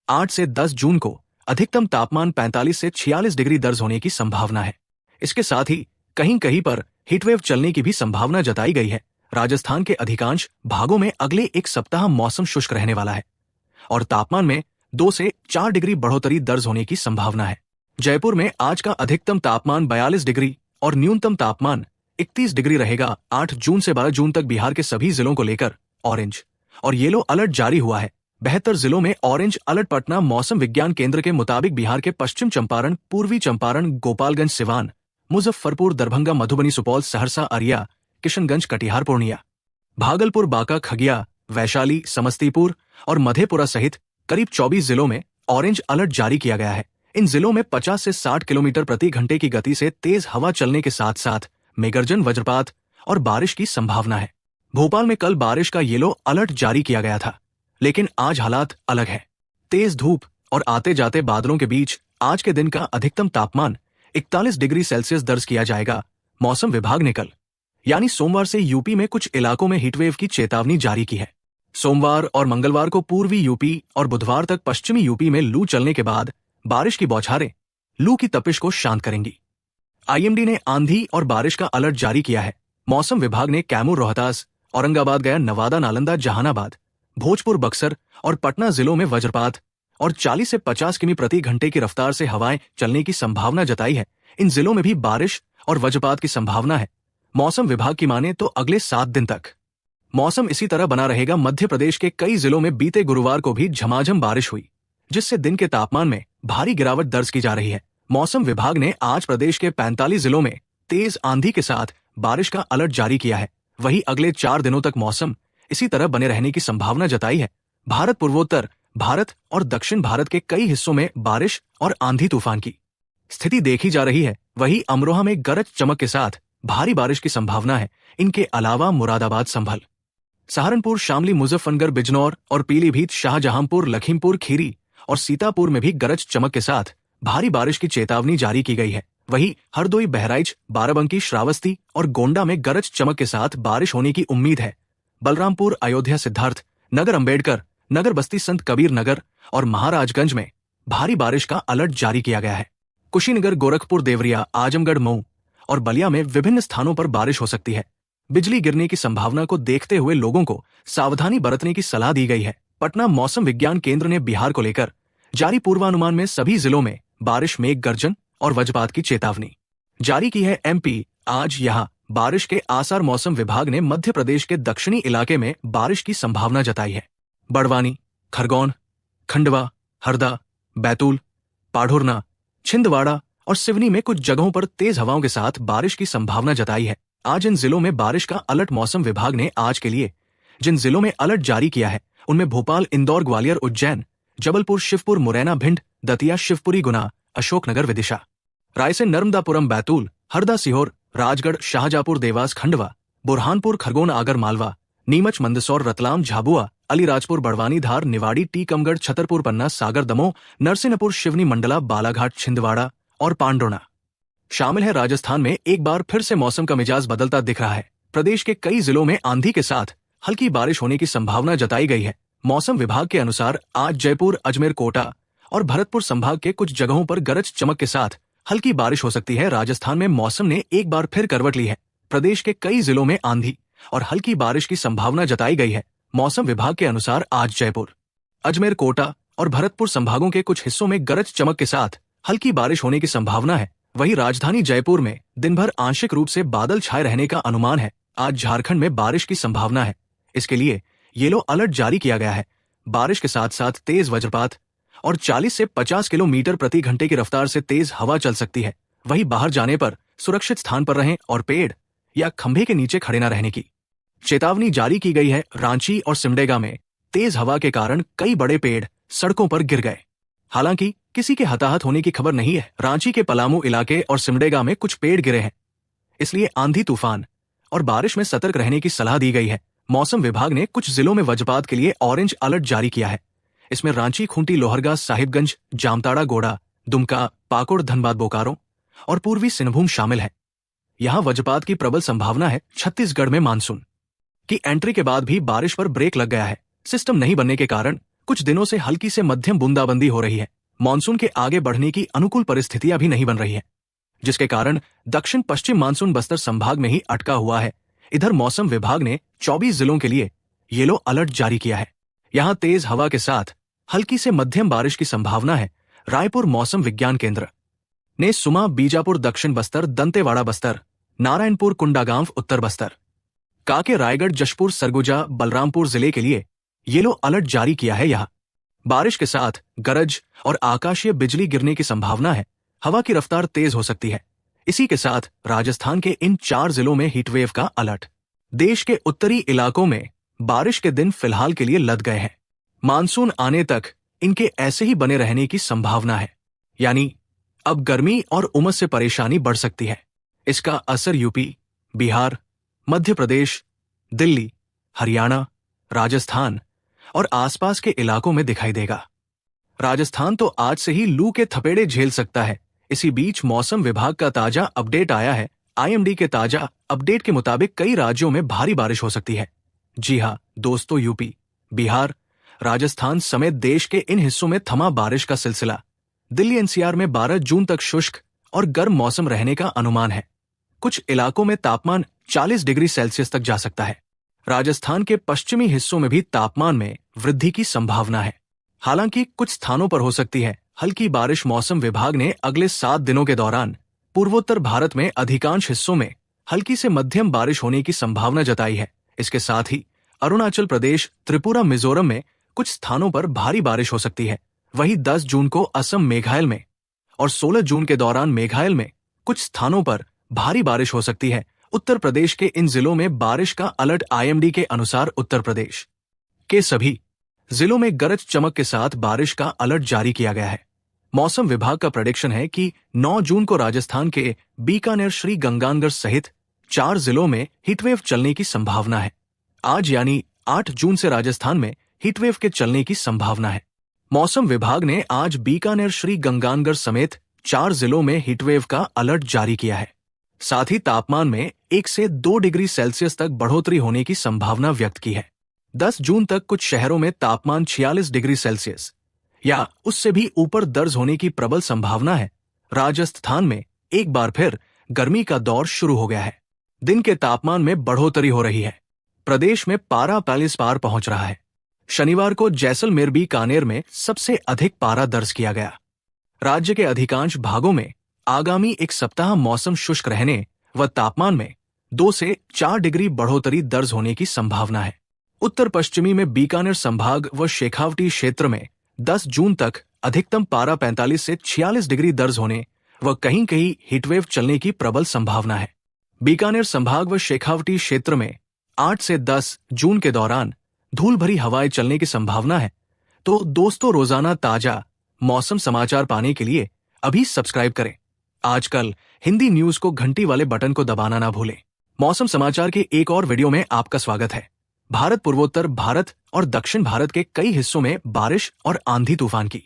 8 से 10 जून को अधिकतम तापमान 45 से 46 डिग्री दर्ज होने की संभावना है। इसके साथ ही कहीं कहीं पर हीटवेव चलने की भी संभावना जताई गई है। राजस्थान के अधिकांश भागों में अगले एक सप्ताह मौसम शुष्क रहने वाला है और तापमान में 2 से 4 डिग्री बढ़ोतरी दर्ज होने की संभावना है। जयपुर में आज का अधिकतम तापमान 42 डिग्री और न्यूनतम तापमान 31 डिग्री रहेगा। 8 जून से 12 जून तक बिहार के सभी जिलों को लेकर ऑरेंज और येलो अलर्ट जारी हुआ है। 72 जिलों में ऑरेंज अलर्ट। पटना मौसम विज्ञान केंद्र के मुताबिक बिहार के पश्चिम चंपारण, पूर्वी चंपारण, गोपालगंज, सिवान, मुजफ्फरपुर, दरभंगा, मधुबनी, सुपौल, सहरसा, अरिया, किशनगंज, कटिहार, पूर्णिया, भागलपुर, बांका, खगिया, वैशाली, समस्तीपुर और मधेपुरा सहित करीब 24 जिलों में ऑरेंज अलर्ट जारी किया गया है। इन जिलों में 50 से 60 किलोमीटर प्रति घंटे की गति से तेज हवा चलने के साथ साथ मेघगर्जन, वज्रपात और बारिश की संभावना है। भोपाल में कल बारिश का येलो अलर्ट जारी किया गया था, लेकिन आज हालात अलग है। तेज धूप और आते जाते बादलों के बीच आज के दिन का अधिकतम तापमान 41 डिग्री सेल्सियस दर्ज किया जाएगा। मौसम विभाग ने कल यानी सोमवार से यूपी में कुछ इलाकों में हीटवेव की चेतावनी जारी की है। सोमवार और मंगलवार को पूर्वी यूपी और बुधवार तक पश्चिमी यूपी में लू चलने के बाद बारिश की बौछारें लू की तपिश को शांत करेंगी। आईएमडी ने आंधी और बारिश का अलर्ट जारी किया है। मौसम विभाग ने कैमूर, रोहतास, औरंगाबाद, गया, नवादा, नालंदा, जहानाबाद, भोजपुर, बक्सर और पटना जिलों में वज्रपात और 40 से 50 किमी प्रति घंटे की रफ्तार से हवाएं चलने की संभावना जताई है। इन जिलों में भी बारिश और वज्रपात की संभावना है। मौसम विभाग की माने तो अगले 7 दिन तक मौसम इसी तरह बना रहेगा। मध्य प्रदेश के कई जिलों में बीते गुरुवार को भी झमाझम बारिश हुई, जिससे दिन के तापमान में भारी गिरावट दर्ज की जा रही है। मौसम विभाग ने आज प्रदेश के 45 जिलों में तेज आंधी के साथ बारिश का अलर्ट जारी किया है। वहीं अगले 4 दिनों तक मौसम इसी तरह बने रहने की संभावना जताई है। भारत, पूर्वोत्तर भारत और दक्षिण भारत के कई हिस्सों में बारिश और आंधी तूफान की स्थिति देखी जा रही है। वहीं अमरोहा में गरज चमक के साथ भारी बारिश की संभावना है। इनके अलावा मुरादाबाद, संभल, सहारनपुर, शामली, मुजफ्फरनगर, बिजनौर और पीलीभीत, शाहजहांपुर, लखीमपुर खीरी और सीतापुर में भी गरज चमक के साथ भारी बारिश की चेतावनी जारी की गई है। वहीं हरदोई, बहराइच, बाराबंकी, श्रावस्ती और गोंडा में गरज चमक के साथ बारिश होने की उम्मीद है। बलरामपुर, अयोध्या, सिद्धार्थ नगर, अंबेडकर नगर, बस्ती संत कबीर नगर और महाराजगंज में भारी बारिश का अलर्ट जारी किया गया है। कुशीनगर, गोरखपुर, देवरिया, आजमगढ़, मऊ और बलिया में विभिन्न स्थानों पर बारिश हो सकती है। बिजली गिरने की संभावना को देखते हुए लोगों को सावधानी बरतने की सलाह दी गई है। पटना मौसम विज्ञान केंद्र ने बिहार को लेकर जारी पूर्वानुमान में सभी जिलों में बारिश, मेघ गर्जन और वज्रपात की चेतावनी जारी की है। एमपी आज यहां बारिश के आसार। मौसम विभाग ने मध्य प्रदेश के दक्षिणी इलाके में बारिश की संभावना जताई है। बड़वानी, खरगोन, खंडवा, हरदा, बैतूल, पाढ़ुरना, छिंदवाड़ा और सिवनी में कुछ जगहों पर तेज हवाओं के साथ बारिश की संभावना जताई है। आज इन जिलों में बारिश का अलर्ट मौसम विभाग ने आज के लिए जिन जिलों में अलर्ट जारी किया है उनमें भोपाल, इंदौर, ग्वालियर, उज्जैन, जबलपुर, शिवपुर, मुरैना, भिंड, दतिया, शिवपुरी, गुना, अशोकनगर, विदिशा, रायसेन, नर्मदापुरम, बैतूल, हरदा, सीहोर, राजगढ़, शाहजहांपुर, देवास, खंडवा, बुरहानपुर, खरगोन, आगर मालवा, नीमच, मंदसौर, रतलाम, झाबुआ, अलीराजपुर, बड़वानी, धार, निवाड़ी, टीकमगढ़, छतरपुर, पन्ना, सागर, दमोह, नरसिंहपुर, शिवनी, मंडला, बालाघाट, छिंदवाड़ा और पांडुर्णा शामिल है। राजस्थान में एक बार फिर से मौसम का मिजाज बदलता दिख रहा है। प्रदेश के कई जिलों में आंधी के साथ हल्की बारिश होने की संभावना जताई गई है। मौसम विभाग के अनुसार आज जयपुर, अजमेर, कोटा और भरतपुर संभाग के कुछ जगहों पर गरज चमक के साथ हल्की बारिश हो सकती है। राजस्थान में मौसम ने एक बार फिर करवट ली है। प्रदेश के कई जिलों में आंधी और हल्की बारिश की संभावना जताई गई है। मौसम विभाग के अनुसार आज जयपुर, अजमेर, कोटा और भरतपुर संभागों के कुछ हिस्सों में गरज चमक के साथ हल्की बारिश होने की संभावना है। वहीं राजधानी जयपुर में दिन भर आंशिक रूप से बादल छाए रहने का अनुमान है। आज झारखंड में बारिश की संभावना है। इसके लिए येलो अलर्ट जारी किया गया है। बारिश के साथ साथ तेज वज्रपात और 40 से 50 किलोमीटर प्रति घंटे की रफ्तार से तेज हवा चल सकती है। वहीं बाहर जाने पर सुरक्षित स्थान पर रहें और पेड़ या खंभे के नीचे खड़े न रहने की चेतावनी जारी की गई है। रांची और सिमडेगा में तेज हवा के कारण कई बड़े पेड़ सड़कों पर गिर गए। हालांकि किसी के हताहत होने की खबर नहीं है। रांची के पलामू इलाके और सिमडेगा में कुछ पेड़ गिरे हैं, इसलिए आंधी तूफान और बारिश में सतर्क रहने की सलाह दी गई है। मौसम विभाग ने कुछ जिलों में वज्रपात के लिए ऑरेंज अलर्ट जारी किया है। इसमें रांची, खूंटी, लोहरगा, साहिबगंज, जामताड़ा, गोड़ा, दुमका, पाकुड़, धनबाद, बोकारो और पूर्वी सिंहभूम शामिल है। यहां वज्रपात की प्रबल संभावना है। छत्तीसगढ़ में मानसून की एंट्री के बाद भी बारिश पर ब्रेक लग गया है। सिस्टम नहीं बनने के कारण कुछ दिनों से हल्की से मध्यम बूंदाबंदी हो रही है। मानसून के आगे बढ़ने की अनुकूल परिस्थितियां भी नहीं बन रही है, जिसके कारण दक्षिण पश्चिम मानसून बस्तर संभाग में ही अटका हुआ है। इधर मौसम विभाग ने 24 जिलों के लिए येलो अलर्ट जारी किया है। यहां तेज हवा के साथ हल्की से मध्यम बारिश की संभावना है। रायपुर मौसम विज्ञान केंद्र ने सुमा, बीजापुर, दक्षिण बस्तर, दंतेवाड़ा बस्तर, नारायणपुर, कुंडागांव उत्तर बस्तर, कांके, रायगढ़, जशपुर, सरगुजा, बलरामपुर जिले के लिए येलो अलर्ट जारी किया है। यहां बारिश के साथ गरज और आकाशीय बिजली गिरने की संभावना है। हवा की रफ्तार तेज हो सकती है। इसी के साथ राजस्थान के इन 4 जिलों में हीटवेव का अलर्ट। देश के उत्तरी इलाकों में बारिश के दिन फिलहाल के लिए लद गए हैं। मानसून आने तक इनके ऐसे ही बने रहने की संभावना है, यानी अब गर्मी और उमस से परेशानी बढ़ सकती है। इसका असर यूपी, बिहार, मध्य प्रदेश, दिल्ली, हरियाणा, राजस्थान और आसपास के इलाकों में दिखाई देगा। राजस्थान तो आज से ही लू के थपेड़े झेल सकता है। इसी बीच मौसम विभाग का ताजा अपडेट आया है। आईएमडी के ताजा अपडेट के मुताबिक कई राज्यों में भारी बारिश हो सकती है। जी हां दोस्तों, यूपी, बिहार, राजस्थान समेत देश के इन हिस्सों में थमा बारिश का सिलसिला। दिल्ली एनसीआर में 12 जून तक शुष्क और गर्म मौसम रहने का अनुमान है। कुछ इलाकों में तापमान 40 डिग्री सेल्सियस तक जा सकता है। राजस्थान के पश्चिमी हिस्सों में भी तापमान में वृद्धि की संभावना है। हालांकि कुछ स्थानों पर हो सकती है हल्की बारिश। मौसम विभाग ने अगले 7 दिनों के दौरान पूर्वोत्तर भारत में अधिकांश हिस्सों में हल्की से मध्यम बारिश होने की संभावना जताई है। इसके साथ ही अरुणाचल प्रदेश, त्रिपुरा, मिजोरम में कुछ स्थानों पर भारी बारिश हो सकती है। वहीं 10 जून को असम, मेघालय में और 16 जून के दौरान मेघालय में कुछ स्थानों पर भारी बारिश हो सकती है। उत्तर प्रदेश के इन जिलों में बारिश का अलर्ट। आईएमडी के अनुसार उत्तर प्रदेश के सभी जिलों में गरज चमक के साथ बारिश का अलर्ट जारी किया गया है। मौसम विभाग का प्रेडिक्शन है कि 9 जून को राजस्थान के बीकानेर, श्री गंगानगर सहित 4 जिलों में हीटवेव चलने की संभावना है। आज यानी 8 जून से राजस्थान में हीटवेव के चलने की संभावना है। मौसम विभाग ने आज बीकानेर, श्री गंगानगर समेत 4 जिलों में हीटवेव का अलर्ट जारी किया है। साथ ही तापमान में 1 से 2 डिग्री सेल्सियस तक बढ़ोतरी होने की संभावना व्यक्त की है। 10 जून तक कुछ शहरों में तापमान 46 डिग्री सेल्सियस या उससे भी ऊपर दर्ज होने की प्रबल संभावना है। राजस्थान में एक बार फिर गर्मी का दौर शुरू हो गया है। दिन के तापमान में बढ़ोतरी हो रही है। प्रदेश में पारा 45 पार पहुंच रहा है। शनिवार को जैसलमेर, बीकानेर में सबसे अधिक पारा दर्ज किया गया। राज्य के अधिकांश भागों में आगामी एक सप्ताह मौसम शुष्क रहने व तापमान में 2 से 4 डिग्री बढ़ोतरी दर्ज होने की संभावना है। उत्तर पश्चिमी में बीकानेर संभाग व शेखावटी क्षेत्र में 10 जून तक अधिकतम पारा 45 से 46 डिग्री दर्ज होने व कहीं कहीं हीटवेव चलने की प्रबल संभावना है। बीकानेर संभाग व शेखावटी क्षेत्र में 8 से 10 जून के दौरान धूल भरी हवाएं चलने की संभावना है। तो दोस्तों, रोजाना ताजा मौसम समाचार पाने के लिए अभी सब्सक्राइब करें। आजकल हिंदी न्यूज को घंटी वाले बटन को दबाना ना भूलें। मौसम समाचार के एक और वीडियो में आपका स्वागत है। भारत, पूर्वोत्तर भारत और दक्षिण भारत के कई हिस्सों में बारिश और आंधी तूफान की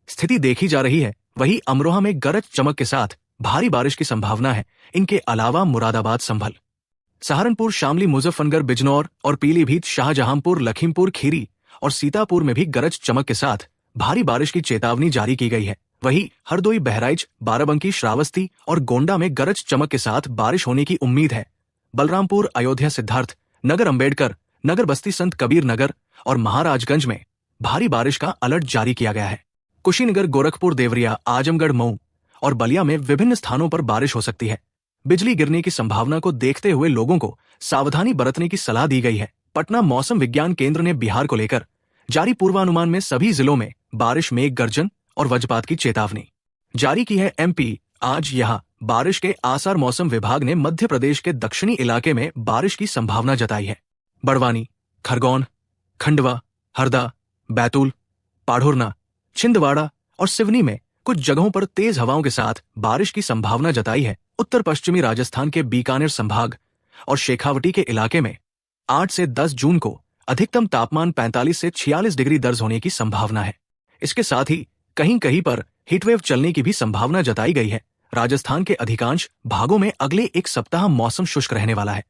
स्थिति देखी जा रही है। वहीं अमरोहा में गरज चमक के साथ भारी बारिश की संभावना है। इनके अलावा मुरादाबाद, संभल, सहारनपुर, शामली, मुजफ्फरनगर, बिजनौर और पीलीभीत, शाहजहांपुर, लखीमपुर खीरी और सीतापुर में भी गरज चमक के साथ भारी बारिश की चेतावनी जारी की गई है। वहीं हरदोई, बहराइच, बाराबंकी, श्रावस्ती और गोंडा में गरज चमक के साथ बारिश होने की उम्मीद है। बलरामपुर, अयोध्या, सिद्धार्थ नगर, अंबेडकर नगर, बस्ती, संत कबीर नगर और महाराजगंज में भारी बारिश का अलर्ट जारी किया गया है। कुशीनगर, गोरखपुर, देवरिया, आजमगढ़, मऊ और बलिया में विभिन्न स्थानों पर बारिश हो सकती है। बिजली गिरने की संभावना को देखते हुए लोगों को सावधानी बरतने की सलाह दी गई है। पटना मौसम विज्ञान केंद्र ने बिहार को लेकर जारी पूर्वानुमान में सभी जिलों में बारिश, मेघ गर्जन और वज्रपात की चेतावनी जारी की है। एमपी आज यहां बारिश के आसार। मौसम विभाग ने मध्य प्रदेश के दक्षिणी इलाके में बारिश की संभावना जताई है। बड़वानी, खरगोन, खंडवा, हरदा, बैतूल, पाढ़ुरना, छिंदवाड़ा और सिवनी में कुछ जगहों पर तेज हवाओं के साथ बारिश की संभावना जताई है। उत्तर पश्चिमी राजस्थान के बीकानेर संभाग और शेखावटी के इलाके में 8 से 10 जून को अधिकतम तापमान 45 से 46 डिग्री दर्ज होने की संभावना है। इसके साथ ही कहीं कहीं पर हीटवेव चलने की भी संभावना जताई गई है। राजस्थान के अधिकांश भागों में अगले एक सप्ताह मौसम शुष्क रहने वाला है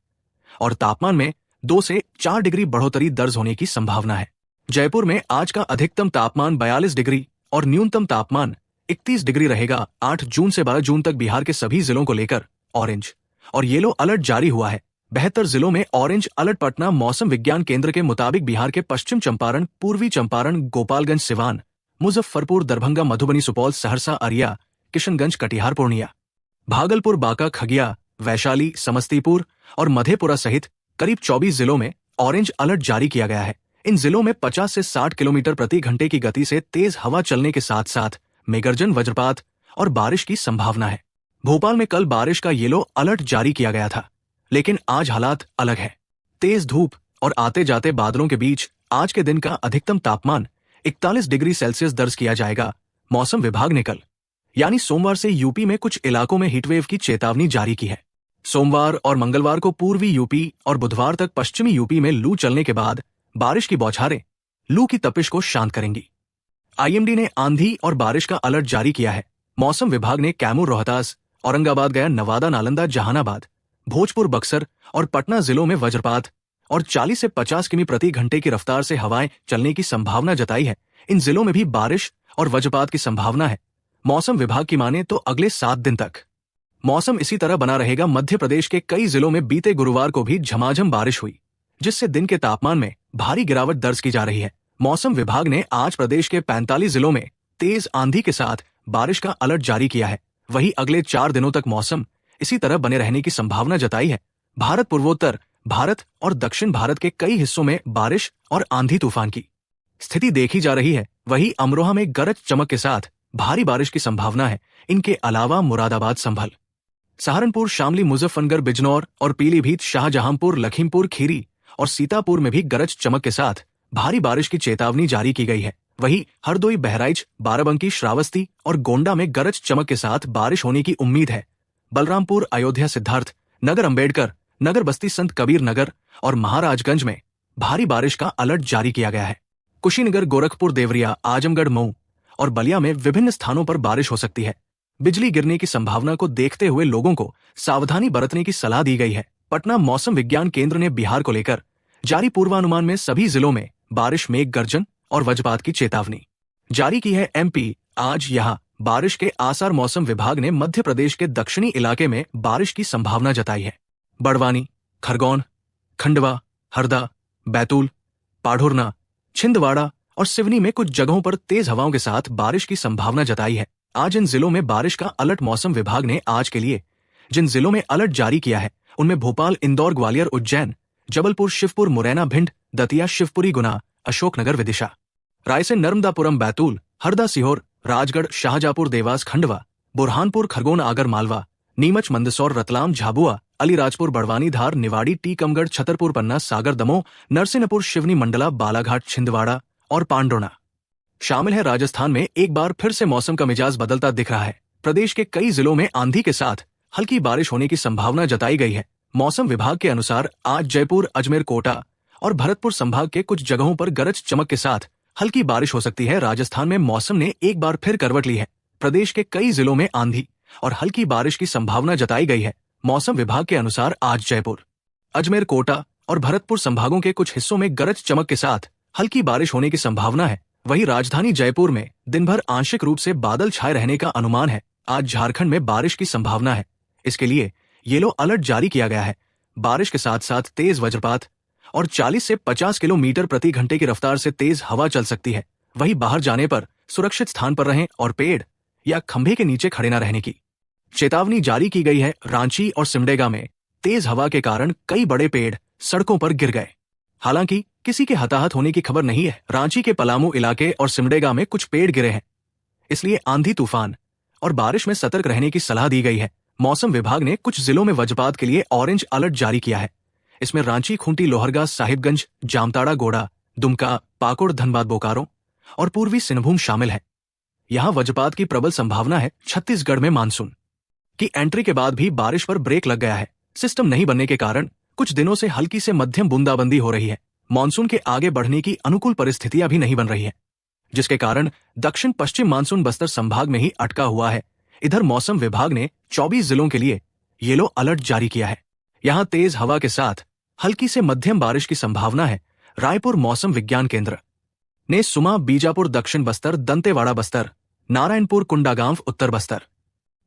और तापमान में 2 से 4 डिग्री बढ़ोतरी दर्ज होने की संभावना है। जयपुर में आज का अधिकतम तापमान 42 डिग्री और न्यूनतम तापमान 31 डिग्री रहेगा। 8 जून से 12 जून तक बिहार के सभी जिलों को लेकर ऑरेंज और येलो अलर्ट जारी हुआ है। 72 जिलों में ऑरेंज अलर्ट। पटना मौसम विज्ञान केंद्र के मुताबिक बिहार के पश्चिम चंपारण, पूर्वी चंपारण, गोपालगंज, सिवान, मुजफ्फरपुर, दरभंगा, मधुबनी, सुपौल, सहरसा, अरिया, किशनगंज, कटिहार, पूर्णिया, भागलपुर, बांका, खगिया, वैशाली, समस्तीपुर और मधेपुरा सहित करीब 24 जिलों में ऑरेंज अलर्ट जारी किया गया है। इन जिलों में 50 से 60 किलोमीटर प्रति घंटे की गति से तेज हवा चलने के साथ साथ मेघगर्जन, वज्रपात और बारिश की संभावना है। भोपाल में कल बारिश का येलो अलर्ट जारी किया गया था, लेकिन आज हालात अलग है। तेज धूप और आते जाते बादलों के बीच आज के दिन का अधिकतम तापमान 41 डिग्री सेल्सियस दर्ज किया जाएगा। मौसम विभाग ने कल यानी सोमवार से यूपी में कुछ इलाकों में हीटवेव की चेतावनी जारी की है। सोमवार और मंगलवार को पूर्वी यूपी और बुधवार तक पश्चिमी यूपी में लू चलने के बाद बारिश की बौछारें लू की तपिश को शांत करेंगी। आईएमडी ने आंधी और बारिश का अलर्ट जारी किया है। मौसम विभाग ने कैमूर, रोहतास, औरंगाबाद, गया, नवादा, नालंदा, जहानाबाद, भोजपुर, बक्सर और पटना जिलों में वज्रपात और 40 से 50 किमी प्रति घंटे की रफ्तार से हवाएं चलने की संभावना जताई है। इन जिलों में भी बारिश और वज्रपात की संभावना है। मौसम विभाग की माने तो अगले 7 दिन तक मौसम इसी तरह बना रहेगा। मध्य प्रदेश के कई जिलों में बीते गुरुवार को भी झमाझम बारिश हुई, जिससे दिन के तापमान में भारी गिरावट दर्ज की जा रही है। मौसम विभाग ने आज प्रदेश के 45 जिलों में तेज आंधी के साथ बारिश का अलर्ट जारी किया है। वहीं अगले 4 दिनों तक मौसम इसी तरह बने रहने की संभावना जताई है। भारत, पूर्वोत्तर भारत और दक्षिण भारत के कई हिस्सों में बारिश और आंधी तूफान की स्थिति देखी जा रही है। वहीं अमरोहा में गरज चमक के साथ भारी बारिश की संभावना है। इनके अलावा मुरादाबाद, संभल, सहारनपुर, शामली, मुजफ्फरनगर, बिजनौर और पीलीभीत, शाहजहांपुर, लखीमपुर खीरी और सीतापुर में भी गरज चमक के साथ भारी बारिश की चेतावनी जारी की गई है। वहीं हरदोई, बहराइच, बाराबंकी, श्रावस्ती और गोंडा में गरज चमक के साथ बारिश होने की उम्मीद है। बलरामपुर, अयोध्या, सिद्धार्थ नगर, अंबेडकर नगर, बस्ती, संत कबीर नगर और महाराजगंज में भारी बारिश का अलर्ट जारी किया गया है। कुशीनगर, गोरखपुर, देवरिया, आजमगढ़, मऊ और बलिया में विभिन्न स्थानों पर बारिश हो सकती है। बिजली गिरने की संभावना को देखते हुए लोगों को सावधानी बरतने की सलाह दी गई है। पटना मौसम विज्ञान केंद्र ने बिहार को लेकर जारी पूर्वानुमान में सभी जिलों में बारिश, मेघ गर्जन और वज्रपात की चेतावनी जारी की है। एमपी आज यहां बारिश के आसार। मौसम विभाग ने मध्य प्रदेश के दक्षिणी इलाके में बारिश की संभावना जताई है। बड़वानी, खरगोन, खंडवा, हरदा, बैतूल, पाढ़ुरना, छिंदवाड़ा और सिवनी में कुछ जगहों पर तेज हवाओं के साथ बारिश की संभावना जताई है। आज इन जिलों में बारिश का अलर्ट मौसम विभाग ने आज के लिए जिन जिलों में अलर्ट जारी किया है उनमें भोपाल, इंदौर, ग्वालियर, उज्जैन, जबलपुर, शिवपुर, मुरैना, भिंड, दतिया, शिवपुरी, गुना, अशोकनगर, विदिशा, रायसेन, नर्मदापुरम, बैतूल, हरदा, सीहोर, राजगढ़, शाहजहांपुर, देवास, खंडवा, बुरहानपुर, खरगोन, आगर मालवा, नीमच, मंदसौर, रतलाम, झाबुआ, अलीराजपुर, बड़वानी, धार, निवाड़ी, टीकमगढ़, छतरपुर, पन्ना, सागर, दमोह, नरसिंहपुर, शिवनी, मंडला, बालाघाट, छिंदवाड़ा और पांडोना शामिल है। राजस्थान में एक बार फिर से मौसम का मिजाज बदलता दिख रहा है। प्रदेश के कई जिलों में आंधी के साथ हल्की बारिश होने की संभावना जताई गई है। मौसम विभाग के अनुसार आज जयपुर, अजमेर, कोटा और भरतपुर संभाग के कुछ जगहों पर गरज चमक के साथ हल्की बारिश हो सकती है। राजस्थान में मौसम ने एक बार फिर करवट ली है। प्रदेश के कई जिलों में आंधी और हल्की बारिश की संभावना जताई गई है। मौसम विभाग के अनुसार आज जयपुर, अजमेर, कोटा और भरतपुर संभागों के कुछ हिस्सों में गरज चमक के साथ हल्की बारिश होने की संभावना है। वहीं राजधानी जयपुर में दिन भर आंशिक रूप से बादल छाए रहने का अनुमान है। आज झारखंड में बारिश की संभावना है। इसके लिए येलो अलर्ट जारी किया गया है। बारिश के साथ साथ तेज वज्रपात और 40 से 50 किलोमीटर प्रति घंटे की रफ्तार से तेज हवा चल सकती है। वहीं बाहर जाने पर सुरक्षित स्थान पर रहें और पेड़ या खंभे के नीचे खड़े न रहने की चेतावनी जारी की गई है। रांची और सिमडेगा में तेज हवा के कारण कई बड़े पेड़ सड़कों पर गिर गए। हालांकि किसी के हताहत होने की खबर नहीं है। रांची के पलामू इलाके और सिमडेगा में कुछ पेड़ गिरे हैं, इसलिए आंधी तूफान और बारिश में सतर्क रहने की सलाह दी गई है। मौसम विभाग ने कुछ जिलों में वज्रपात के लिए ऑरेंज अलर्ट जारी किया है। इसमें रांची, खूंटी, लोहरगा, साहिबगंज, जामताड़ा, गोड़ा, दुमका, पाकुड़, धनबाद, बोकारो और पूर्वी सिंहभूम शामिल है। यहां वज्रपात की प्रबल संभावना है। छत्तीसगढ़ में मानसून की एंट्री के बाद भी बारिश पर ब्रेक लग गया है। सिस्टम नहीं बनने के कारण कुछ दिनों से हल्की से मध्यम बूंदाबंदी हो रही है। मानसून के आगे बढ़ने की अनुकूल परिस्थितियां भी नहीं बन रही है, जिसके कारण दक्षिण पश्चिम मानसून बस्तर संभाग में ही अटका हुआ है। इधर मौसम विभाग ने 24 जिलों के लिए येलो अलर्ट जारी किया है। यहां तेज हवा के साथ हल्की से मध्यम बारिश की संभावना है। रायपुर मौसम विज्ञान केंद्र ने सुमा, बीजापुर, दक्षिण बस्तर, दंतेवाड़ा बस्तर, नारायणपुर, कुंडागांव उत्तर बस्तर,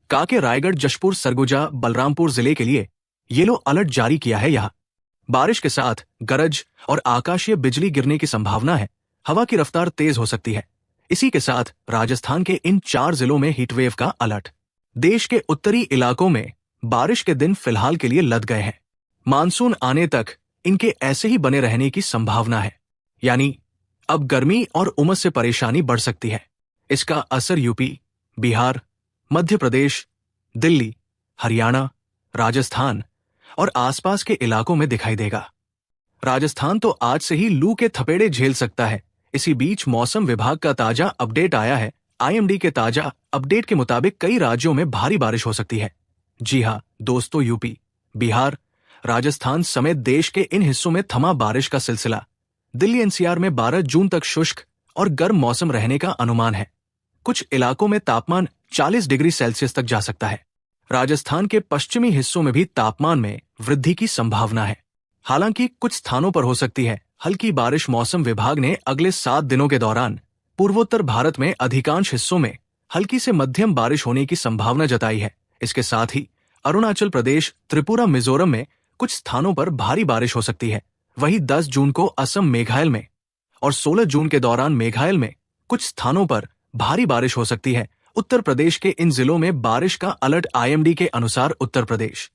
कांके, रायगढ़, जशपुर, सरगुजा, बलरामपुर जिले के लिए येलो अलर्ट जारी किया है। यहां बारिश के साथ गरज और आकाशीय बिजली गिरने की संभावना है। हवा की रफ्तार तेज हो सकती है। इसी के साथ राजस्थान के इन 4 जिलों में हीटवेव का अलर्ट। देश के उत्तरी इलाकों में बारिश के दिन फिलहाल के लिए लद गए हैं। मानसून आने तक इनके ऐसे ही बने रहने की संभावना है, यानी अब गर्मी और उमस से परेशानी बढ़ सकती है। इसका असर यूपी, बिहार, मध्य प्रदेश, दिल्ली, हरियाणा, राजस्थान और आसपास के इलाकों में दिखाई देगा। राजस्थान तो आज से ही लू के थपेड़े झेल सकता है। इसी बीच मौसम विभाग का ताजा अपडेट आया है। आईएमडी के ताजा अपडेट के मुताबिक कई राज्यों में भारी बारिश हो सकती है। जी हां दोस्तों, यूपी, बिहार, राजस्थान समेत देश के इन हिस्सों में थमा बारिश का सिलसिला। दिल्ली एनसीआर में 12 जून तक शुष्क और गर्म मौसम रहने का अनुमान है। कुछ इलाकों में तापमान 40 डिग्री सेल्सियस तक जा सकता है। राजस्थान के पश्चिमी हिस्सों में भी तापमान में वृद्धि की संभावना है। हालांकि कुछ स्थानों पर हो सकती है हल्की बारिश। मौसम विभाग ने अगले 7 दिनों के दौरान पूर्वोत्तर भारत में अधिकांश हिस्सों में हल्की से मध्यम बारिश होने की संभावना जताई है। इसके साथ ही अरुणाचल प्रदेश, त्रिपुरा, मिजोरम में कुछ स्थानों पर भारी बारिश हो सकती है। वहीं 10 जून को असम, मेघालय में और 16 जून के दौरान मेघालय में कुछ स्थानों पर भारी बारिश हो सकती है। उत्तर प्रदेश के इन जिलों में बारिश का अलर्ट। आईएमडी के अनुसार उत्तर प्रदेश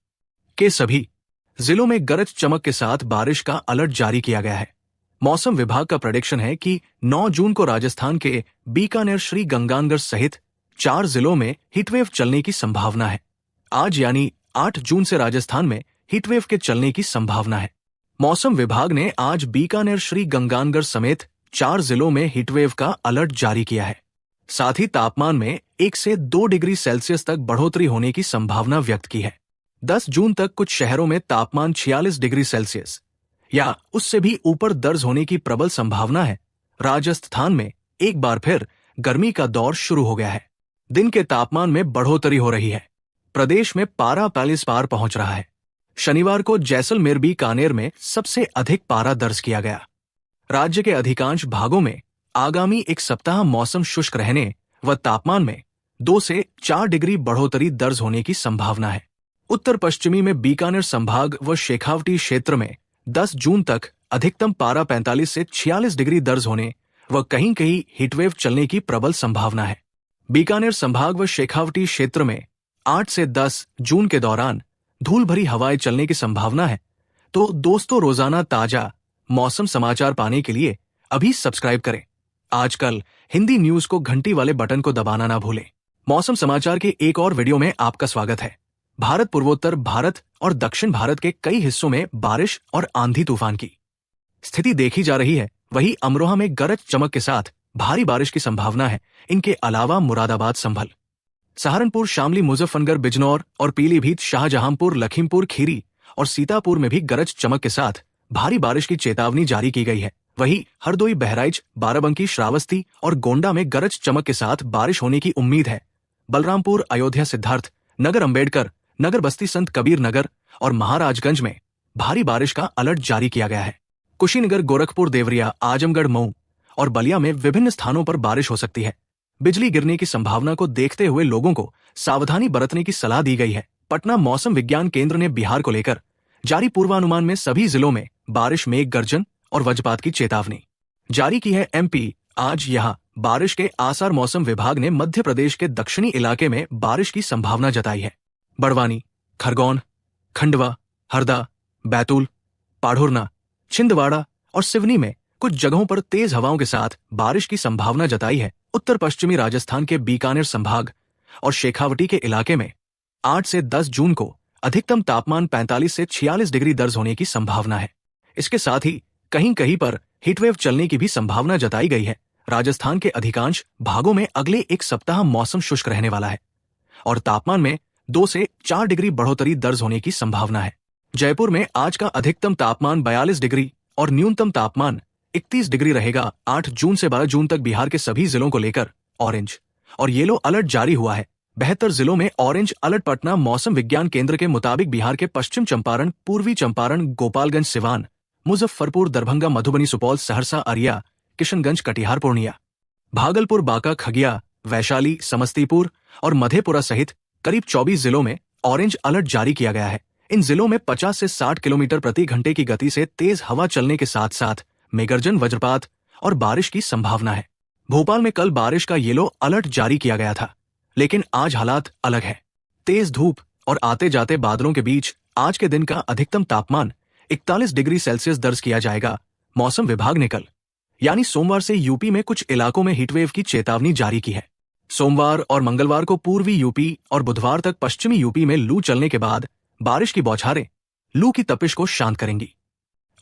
के सभी जिलों में गरज चमक के साथ बारिश का अलर्ट जारी किया गया है। मौसम विभाग का प्रेडिक्शन है कि 9 जून को राजस्थान के बीकानेर, श्री गंगानगर सहित 4 जिलों में हीटवेव चलने की संभावना है। आज यानी 8 जून से राजस्थान में हीटवेव के चलने की संभावना है। मौसम विभाग ने आज बीकानेर, श्री गंगानगर समेत 4 जिलों में हीटवेव का अलर्ट जारी किया है। साथ ही तापमान में 1 से 2 डिग्री सेल्सियस तक बढ़ोतरी होने की संभावना व्यक्त की है। 10 जून तक कुछ शहरों में तापमान 46 डिग्री सेल्सियस या उससे भी ऊपर दर्ज होने की प्रबल संभावना है। राजस्थान में एक बार फिर गर्मी का दौर शुरू हो गया है। दिन के तापमान में बढ़ोतरी हो रही है। प्रदेश में पारा 45 पार पहुंच रहा है। शनिवार को जैसलमेर, बीकानेर में सबसे अधिक पारा दर्ज किया गया। राज्य के अधिकांश भागों में आगामी एक सप्ताह मौसम शुष्क रहने व तापमान में 2 से 4 डिग्री बढ़ोतरी दर्ज होने की संभावना है। उत्तर पश्चिमी में बीकानेर संभाग व शेखावटी क्षेत्र में 10 जून तक अधिकतम पारा 45 से 46 डिग्री दर्ज होने व कहीं कहीं हीटवेव चलने की प्रबल संभावना है। बीकानेर संभाग व शेखावटी क्षेत्र में 8 से 10 जून के दौरान धूल भरी हवाएं चलने की संभावना है। तो दोस्तों, रोजाना ताजा मौसम समाचार पाने के लिए अभी सब्सक्राइब करें। आजकल हिंदी न्यूज को घंटी वाले बटन को दबाना ना भूलें। मौसम समाचार के एक और वीडियो में आपका स्वागत है। भारत, पूर्वोत्तर भारत और दक्षिण भारत के कई हिस्सों में बारिश और आंधी तूफान की स्थिति देखी जा रही है। वहीं अमरोहा में गरज चमक के साथ भारी बारिश की संभावना है। इनके अलावा मुरादाबाद, संभल, सहारनपुर, शामली, मुजफ्फरनगर, बिजनौर और पीलीभीत, शाहजहांपुर, लखीमपुर खीरी और सीतापुर में भी गरज चमक के साथ भारी बारिश की चेतावनी जारी की गई है। वहीं हरदोई, बहराइच, बाराबंकी, श्रावस्ती और गोंडा में गरज चमक के साथ बारिश होने की उम्मीद है। बलरामपुर, अयोध्या, सिद्धार्थ नगर, अंबेडकर नगर, बस्ती, संत कबीर नगर और महाराजगंज में भारी बारिश का अलर्ट जारी किया गया है। कुशीनगर, गोरखपुर, देवरिया, आजमगढ़, मऊ और बलिया में विभिन्न स्थानों पर बारिश हो सकती है। बिजली गिरने की संभावना को देखते हुए लोगों को सावधानी बरतने की सलाह दी गई है। पटना मौसम विज्ञान केंद्र ने बिहार को लेकर जारी पूर्वानुमान में सभी जिलों में बारिश, मेघ गर्जन और वज्रपात की चेतावनी जारी की है। एमपी आज यहां बारिश के आसार। मौसम विभाग ने मध्य प्रदेश के दक्षिणी इलाके में बारिश की संभावना जताई है। बड़वानी, खरगोन, खंडवा, हरदा, बैतूल, पाढ़ुरना, छिंदवाड़ा, और सिवनी में कुछ जगहों पर तेज हवाओं के साथ बारिश की संभावना जताई है। उत्तर पश्चिमी राजस्थान के बीकानेर संभाग और शेखावटी के इलाके में 8 से 10 जून को अधिकतम तापमान 45 से 46 डिग्री दर्ज होने की संभावना है। इसके साथ ही कहीं कहीं पर हीटवेव चलने की भी संभावना जताई गई है। राजस्थान के अधिकांश भागों में अगले एक सप्ताह मौसम शुष्क रहने वाला है और तापमान में 2 से 4 डिग्री बढ़ोतरी दर्ज होने की संभावना है। जयपुर में आज का अधिकतम तापमान 42 डिग्री और न्यूनतम तापमान 31 डिग्री रहेगा। 8 जून से 12 जून तक बिहार के सभी जिलों को लेकर ऑरेंज और येलो अलर्ट जारी हुआ है। 72 जिलों में ऑरेंज अलर्ट। पटना मौसम विज्ञान केंद्र के मुताबिक बिहार के पश्चिम चंपारण, पूर्वी चंपारण, गोपालगंज, सिवान, मुजफ्फरपुर, दरभंगा, मधुबनी, सुपौल, सहरसा, अरिया, किशनगंज, कटिहार, पूर्णिया, भागलपुर, बांका, खगड़िया, वैशाली, समस्तीपुर और मधेपुरा सहित करीब 24 जिलों में ऑरेंज अलर्ट जारी किया गया है। इन जिलों में 50 से 60 किलोमीटर प्रति घंटे की गति से तेज हवा चलने के साथ साथ मेघगर्जन, वज्रपात और बारिश की संभावना है। भोपाल में कल बारिश का येलो अलर्ट जारी किया गया था, लेकिन आज हालात अलग है। तेज धूप और आते जाते बादलों के बीच आज के दिन का अधिकतम तापमान 41 डिग्री सेल्सियस दर्ज किया जाएगा। मौसम विभाग ने कल यानी सोमवार से यूपी में कुछ इलाकों में हीटवेव की चेतावनी जारी की है। सोमवार और मंगलवार को पूर्वी यूपी और बुधवार तक पश्चिमी यूपी में लू चलने के बाद बारिश की बौछारें लू की तपिश को शांत करेंगी।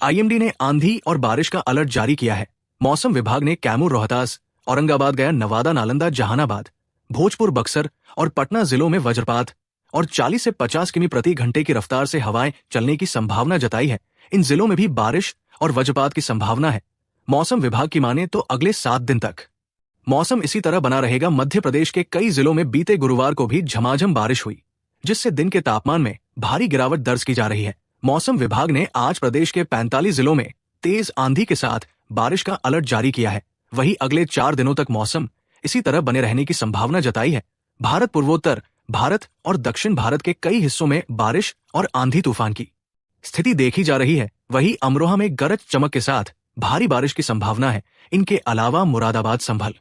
आईएमडी ने आंधी और बारिश का अलर्ट जारी किया है। मौसम विभाग ने कैमूर, रोहतास, औरंगाबाद, गया, नवादा, नालंदा, जहानाबाद, भोजपुर, बक्सर और पटना जिलों में वज्रपात और 40 से 50 किमी प्रति घंटे की रफ्तार से हवाएं चलने की संभावना जताई है। इन जिलों में भी बारिश और वज्रपात की संभावना है। मौसम विभाग की माने तो अगले 7 दिन तक मौसम इसी तरह बना रहेगा। मध्य प्रदेश के कई जिलों में बीते गुरुवार को भी झमाझम बारिश हुई, जिससे दिन के तापमान में भारी गिरावट दर्ज की जा रही है। मौसम विभाग ने आज प्रदेश के 45 जिलों में तेज आंधी के साथ बारिश का अलर्ट जारी किया है। वहीं अगले 4 दिनों तक मौसम इसी तरह बने रहने की संभावना जताई है। भारत, पूर्वोत्तर भारत और दक्षिण भारत के कई हिस्सों में बारिश और आंधी तूफान की स्थिति देखी जा रही है। वहीं अमरोहा में गरज चमक के साथ भारी बारिश की संभावना है। इनके अलावा मुरादाबाद, संभल,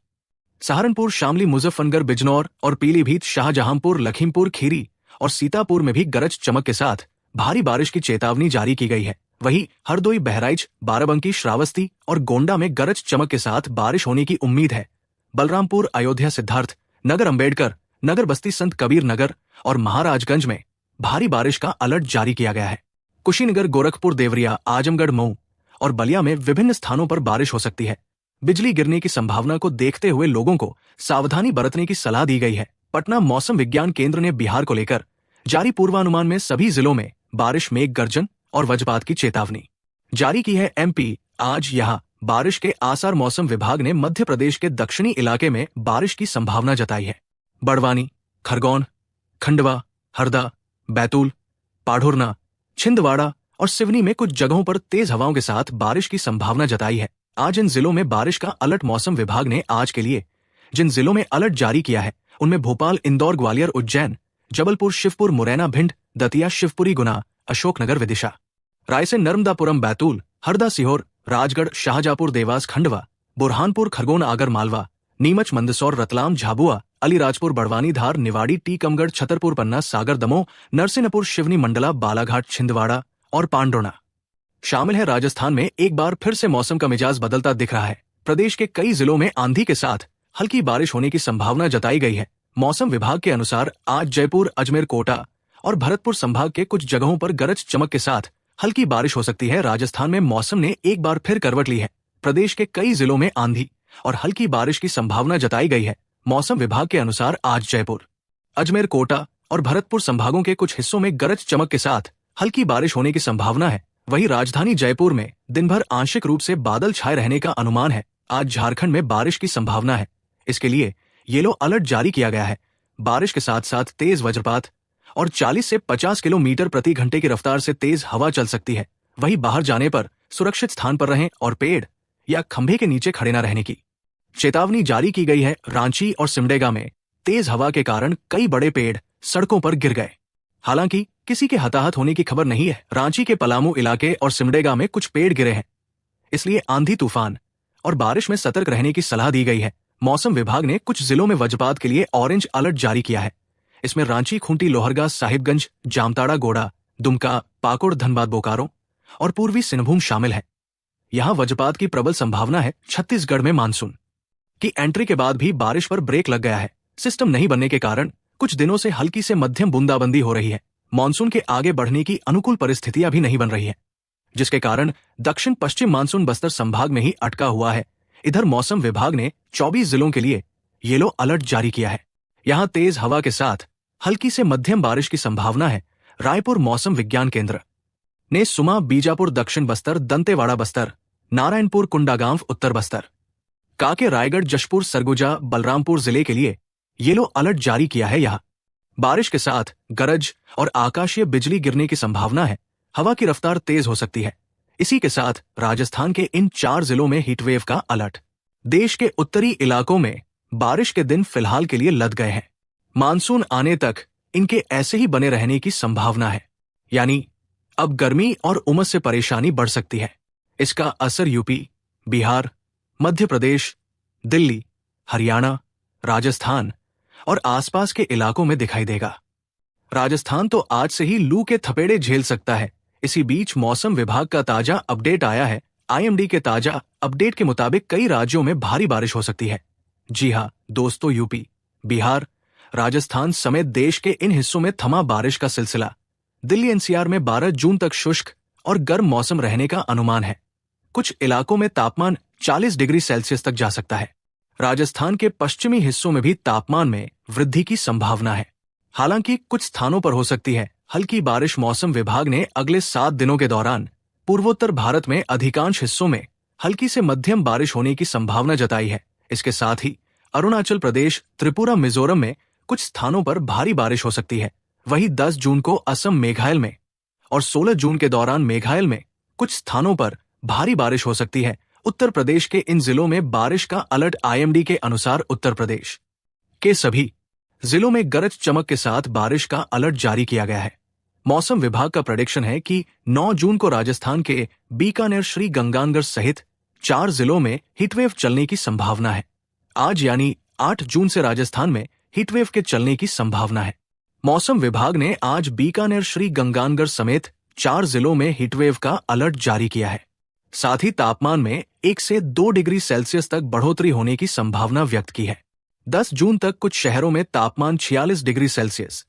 सहारनपुर, शामली, मुजफ्फरनगर, बिजनौर और पीलीभीत, शाहजहांपुर, लखीमपुर खीरी और सीतापुर में भी गरज चमक के साथ भारी बारिश की चेतावनी जारी की गई है। वहीं हरदोई, बहराइच, बाराबंकी, श्रावस्ती और गोंडा में गरज चमक के साथ बारिश होने की उम्मीद है। बलरामपुर, अयोध्या, सिद्धार्थ नगर, अंबेडकर नगर, बस्ती, संत कबीर नगर और महाराजगंज में भारी बारिश का अलर्ट जारी किया गया है। कुशीनगर, गोरखपुर, देवरिया, आजमगढ़, मऊ और बलिया में विभिन्न स्थानों पर बारिश हो सकती है। बिजली गिरने की संभावना को देखते हुए लोगों को सावधानी बरतने की सलाह दी गई है। पटना मौसम विज्ञान केंद्र ने बिहार को लेकर जारी पूर्वानुमान में सभी जिलों में बारिश, मेघ गर्जन और वज्रपात की चेतावनी जारी की है। एमपी आज यहां बारिश के आसार। मौसम विभाग ने मध्य प्रदेश के दक्षिणी इलाके में बारिश की संभावना जताई है। बड़वानी, खरगोन, खंडवा, हरदा, बैतूल, पाढ़ुरना, छिंदवाड़ा और सिवनी में कुछ जगहों पर तेज हवाओं के साथ बारिश की संभावना जताई है। आज इन जिलों में बारिश का अलर्ट मौसम विभाग ने आज के लिए जिन जिलों में अलर्ट जारी किया है उनमें भोपाल, इंदौर, ग्वालियर, उज्जैन, जबलपुर, शिवपुर, मुरैना, भिंड, दतिया, शिवपुरी, गुना, अशोकनगर, विदिशा, रायसेन, नर्मदापुरम, बैतूल, हरदा, सीहोर, राजगढ़, शाहजहांपुर, देवास, खंडवा, बुरहानपुर, खरगोन, आगर मालवा, नीमच, मंदसौर, रतलाम, झाबुआ, अलीराजपुर, बड़वानी, धार, निवाड़ी, टीकमगढ़, छतरपुर, पन्ना, सागर, दमोह, नरसिंहपुर, शिवनी, मंडला, बालाघाट, छिंदवाड़ा और पांडोना शामिल है। राजस्थान में एक बार फिर से मौसम का मिजाज बदलता दिख रहा है। प्रदेश के कई जिलों में आंधी के साथ हल्की बारिश होने की संभावना जताई गई है। मौसम विभाग के अनुसार आज जयपुर, अजमेर, कोटा और भरतपुर संभाग के कुछ जगहों पर गरज चमक के साथ हल्की बारिश हो सकती है। राजस्थान में मौसम ने एक बार फिर करवट ली है। प्रदेश के कई जिलों में आंधी और हल्की बारिश की संभावना जताई गई है। मौसम विभाग के अनुसार आज जयपुर, अजमेर, कोटा और भरतपुर संभागों के कुछ हिस्सों में गरज चमक के साथ हल्की बारिश होने की संभावना है। वहीं राजधानी जयपुर में दिन भर आंशिक रूप से बादल छाए रहने का अनुमान है। आज झारखंड में बारिश की संभावना है। इसके लिए येलो अलर्ट जारी किया गया है। बारिश के साथ साथ तेज वज्रपात और 40 से 50 किलोमीटर प्रति घंटे की रफ्तार से तेज हवा चल सकती है। वहीं बाहर जाने पर सुरक्षित स्थान पर रहें और पेड़ या खंभे के नीचे खड़े न रहने की चेतावनी जारी की गई है। रांची और सिमडेगा में तेज हवा के कारण कई बड़े पेड़ सड़कों पर गिर गए। हालांकि किसी के हताहत होने की खबर नहीं है। रांची के पलामू इलाके और सिमडेगा में कुछ पेड़ गिरे हैं, इसलिए आंधी, तूफान और बारिश में सतर्क रहने की सलाह दी गई है। मौसम विभाग ने कुछ जिलों में वज्रपात के लिए ऑरेंज अलर्ट जारी किया है। इसमें रांची, खूंटी, लोहरगा, साहिबगंज, जामताड़ा, गोड़ा, दुमका, पाकुड़, धनबाद, बोकारो और पूर्वी सिंहभूम शामिल है। यहाँ वज्रपात की प्रबल संभावना है। छत्तीसगढ़ में मानसून की एंट्री के बाद भी बारिश पर ब्रेक लग गया है। सिस्टम नहीं बनने के कारण कुछ दिनों से हल्की से मध्यम बूंदाबंदी हो रही है। मानसून के आगे बढ़ने की अनुकूल परिस्थितियां भी नहीं बन रही है, जिसके कारण दक्षिण पश्चिम मानसून बस्तर संभाग में ही अटका हुआ है। इधर मौसम विभाग ने 24 जिलों के लिए येलो अलर्ट जारी किया है। यहाँ तेज हवा के साथ हल्की से मध्यम बारिश की संभावना है। रायपुर मौसम विज्ञान केंद्र ने सुमा, बीजापुर दक्षिण बस्तर, दंतेवाड़ा बस्तर, नारायणपुर, कुंडागांव उत्तर बस्तर, कांके, रायगढ़, जशपुर, सरगुजा, बलरामपुर जिले के लिए येलो अलर्ट जारी किया है। यहाँ बारिश के साथ गरज और आकाशीय बिजली गिरने की संभावना है। हवा की रफ्तार तेज हो सकती है। इसी के साथ राजस्थान के इन 4 जिलों में हीटवेव का अलर्ट। देश के उत्तरी इलाकों में बारिश के दिन फिलहाल के लिए लद गए हैं। मानसून आने तक इनके ऐसे ही बने रहने की संभावना है, यानी अब गर्मी और उमस से परेशानी बढ़ सकती है। इसका असर यूपी, बिहार, मध्य प्रदेश, दिल्ली, हरियाणा, राजस्थान और आसपास के इलाकों में दिखाई देगा। राजस्थान तो आज से ही लू के थपेड़े झेल सकता है। इसी बीच मौसम विभाग का ताजा अपडेट आया है। आईएमडी के ताजा अपडेट के मुताबिक कई राज्यों में भारी बारिश हो सकती है। जी हां दोस्तों, यूपी, बिहार, राजस्थान समेत देश के इन हिस्सों में थमा बारिश का सिलसिला। दिल्ली एनसीआर में 12 जून तक शुष्क और गर्म मौसम रहने का अनुमान है। कुछ इलाकों में तापमान 40 डिग्री सेल्सियस तक जा सकता है। राजस्थान के पश्चिमी हिस्सों में भी तापमान में वृद्धि की संभावना है। हालांकि कुछ स्थानों पर हो सकती है हल्की बारिश। मौसम विभाग ने अगले 7 दिनों के दौरान पूर्वोत्तर भारत में अधिकांश हिस्सों में हल्की से मध्यम बारिश होने की संभावना जताई है। इसके साथ ही अरुणाचल प्रदेश, त्रिपुरा, मिजोरम में कुछ स्थानों पर भारी बारिश हो सकती है। वहीं 10 जून को असम, मेघालय में और 16 जून के दौरान मेघालय में कुछ स्थानों पर भारी बारिश हो सकती है। उत्तर प्रदेश के इन जिलों में बारिश का अलर्ट। आईएमडी के अनुसार उत्तर प्रदेश के सभी जिलों में गरज चमक के साथ बारिश का अलर्ट जारी किया गया है। मौसम विभाग का प्रेडिक्शन है कि 9 जून को राजस्थान के बीकानेर, श्री गंगानगर सहित 4 जिलों में हीटवेव चलने की संभावना है। आज यानी 8 जून से राजस्थान में हीटवेव के चलने की संभावना है। मौसम विभाग ने आज बीकानेर, श्री गंगानगर समेत 4 जिलों में हीटवेव का अलर्ट जारी किया है। साथ ही तापमान में 1 से 2 डिग्री सेल्सियस तक बढ़ोतरी होने की संभावना व्यक्त की है। 10 जून तक कुछ शहरों में तापमान 46 डिग्री सेल्सियस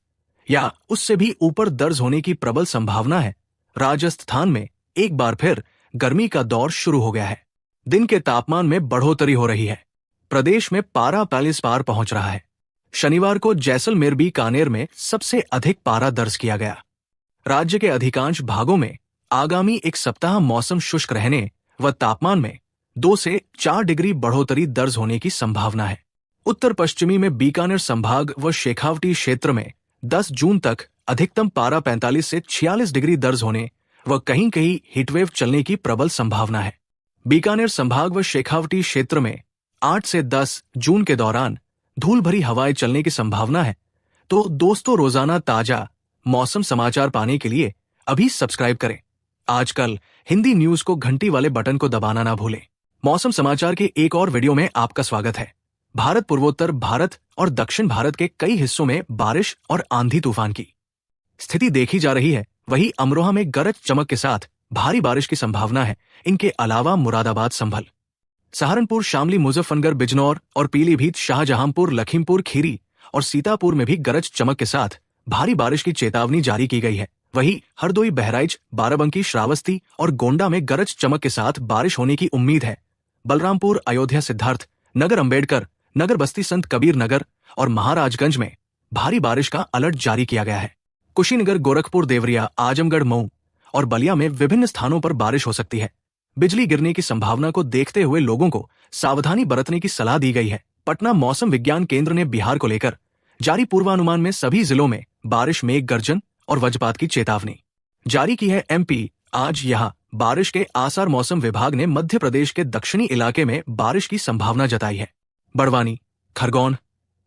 या उससे भी ऊपर दर्ज होने की प्रबल संभावना है। राजस्थान में एक बार फिर गर्मी का दौर शुरू हो गया है। दिन के तापमान में बढ़ोतरी हो रही है। प्रदेश में पारा 45 पार पहुंच रहा है। शनिवार को जैसलमेर, बीकानेर में सबसे अधिक पारा दर्ज किया गया। राज्य के अधिकांश भागों में आगामी एक सप्ताह मौसम शुष्क रहने व तापमान में 2 से 4 डिग्री बढ़ोतरी दर्ज होने की संभावना है। उत्तर पश्चिमी में बीकानेर संभाग व शेखावटी क्षेत्र में 10 जून तक अधिकतम पारा 45 से 46 डिग्री दर्ज होने व कहीं कहीं हीटवेव चलने की प्रबल संभावना है। बीकानेर संभाग व शेखावटी क्षेत्र में 8 से 10 जून के दौरान धूल भरी हवाएं चलने की संभावना है। तो दोस्तों, रोजाना ताजा मौसम समाचार पाने के लिए अभी सब्सक्राइब करें। आजकल हिंदी न्यूज को घंटी वाले बटन को दबाना ना भूलें। मौसम समाचार के एक और वीडियो में आपका स्वागत है। भारत, पूर्वोत्तर भारत और दक्षिण भारत के कई हिस्सों में बारिश और आंधी तूफान की स्थिति देखी जा रही है। वहीं अमरोहा में गरज चमक के साथ भारी बारिश की संभावना है। इनके अलावा मुरादाबाद, संभल, सहारनपुर, शामली, मुजफ्फरनगर, बिजनौर और पीलीभीत, शाहजहांपुर, लखीमपुर खीरी और सीतापुर में भी गरज चमक के साथ भारी बारिश की चेतावनी जारी की गई है। वहीं हरदोई, बहराइच, बाराबंकी, श्रावस्ती और गोंडा में गरज चमक के साथ बारिश होने की उम्मीद है। बलरामपुर, अयोध्या, सिद्धार्थ नगर, अंबेडकर नगर, बस्ती, संत कबीर नगर और महाराजगंज में भारी बारिश का अलर्ट जारी किया गया है। कुशीनगर, गोरखपुर, देवरिया, आजमगढ़, मऊ और बलिया में विभिन्न स्थानों पर बारिश हो सकती है। बिजली गिरने की संभावना को देखते हुए लोगों को सावधानी बरतने की सलाह दी गई है। पटना मौसम विज्ञान केंद्र ने बिहार को लेकर जारी पूर्वानुमान में सभी जिलों में बारिश, मेघ गर्जन और वज्रपात की चेतावनी जारी की है। एमपी आज यहां बारिश के आसार। मौसम विभाग ने मध्य प्रदेश के दक्षिणी इलाके में बारिश की संभावना जताई है। बड़वानी, खरगोन,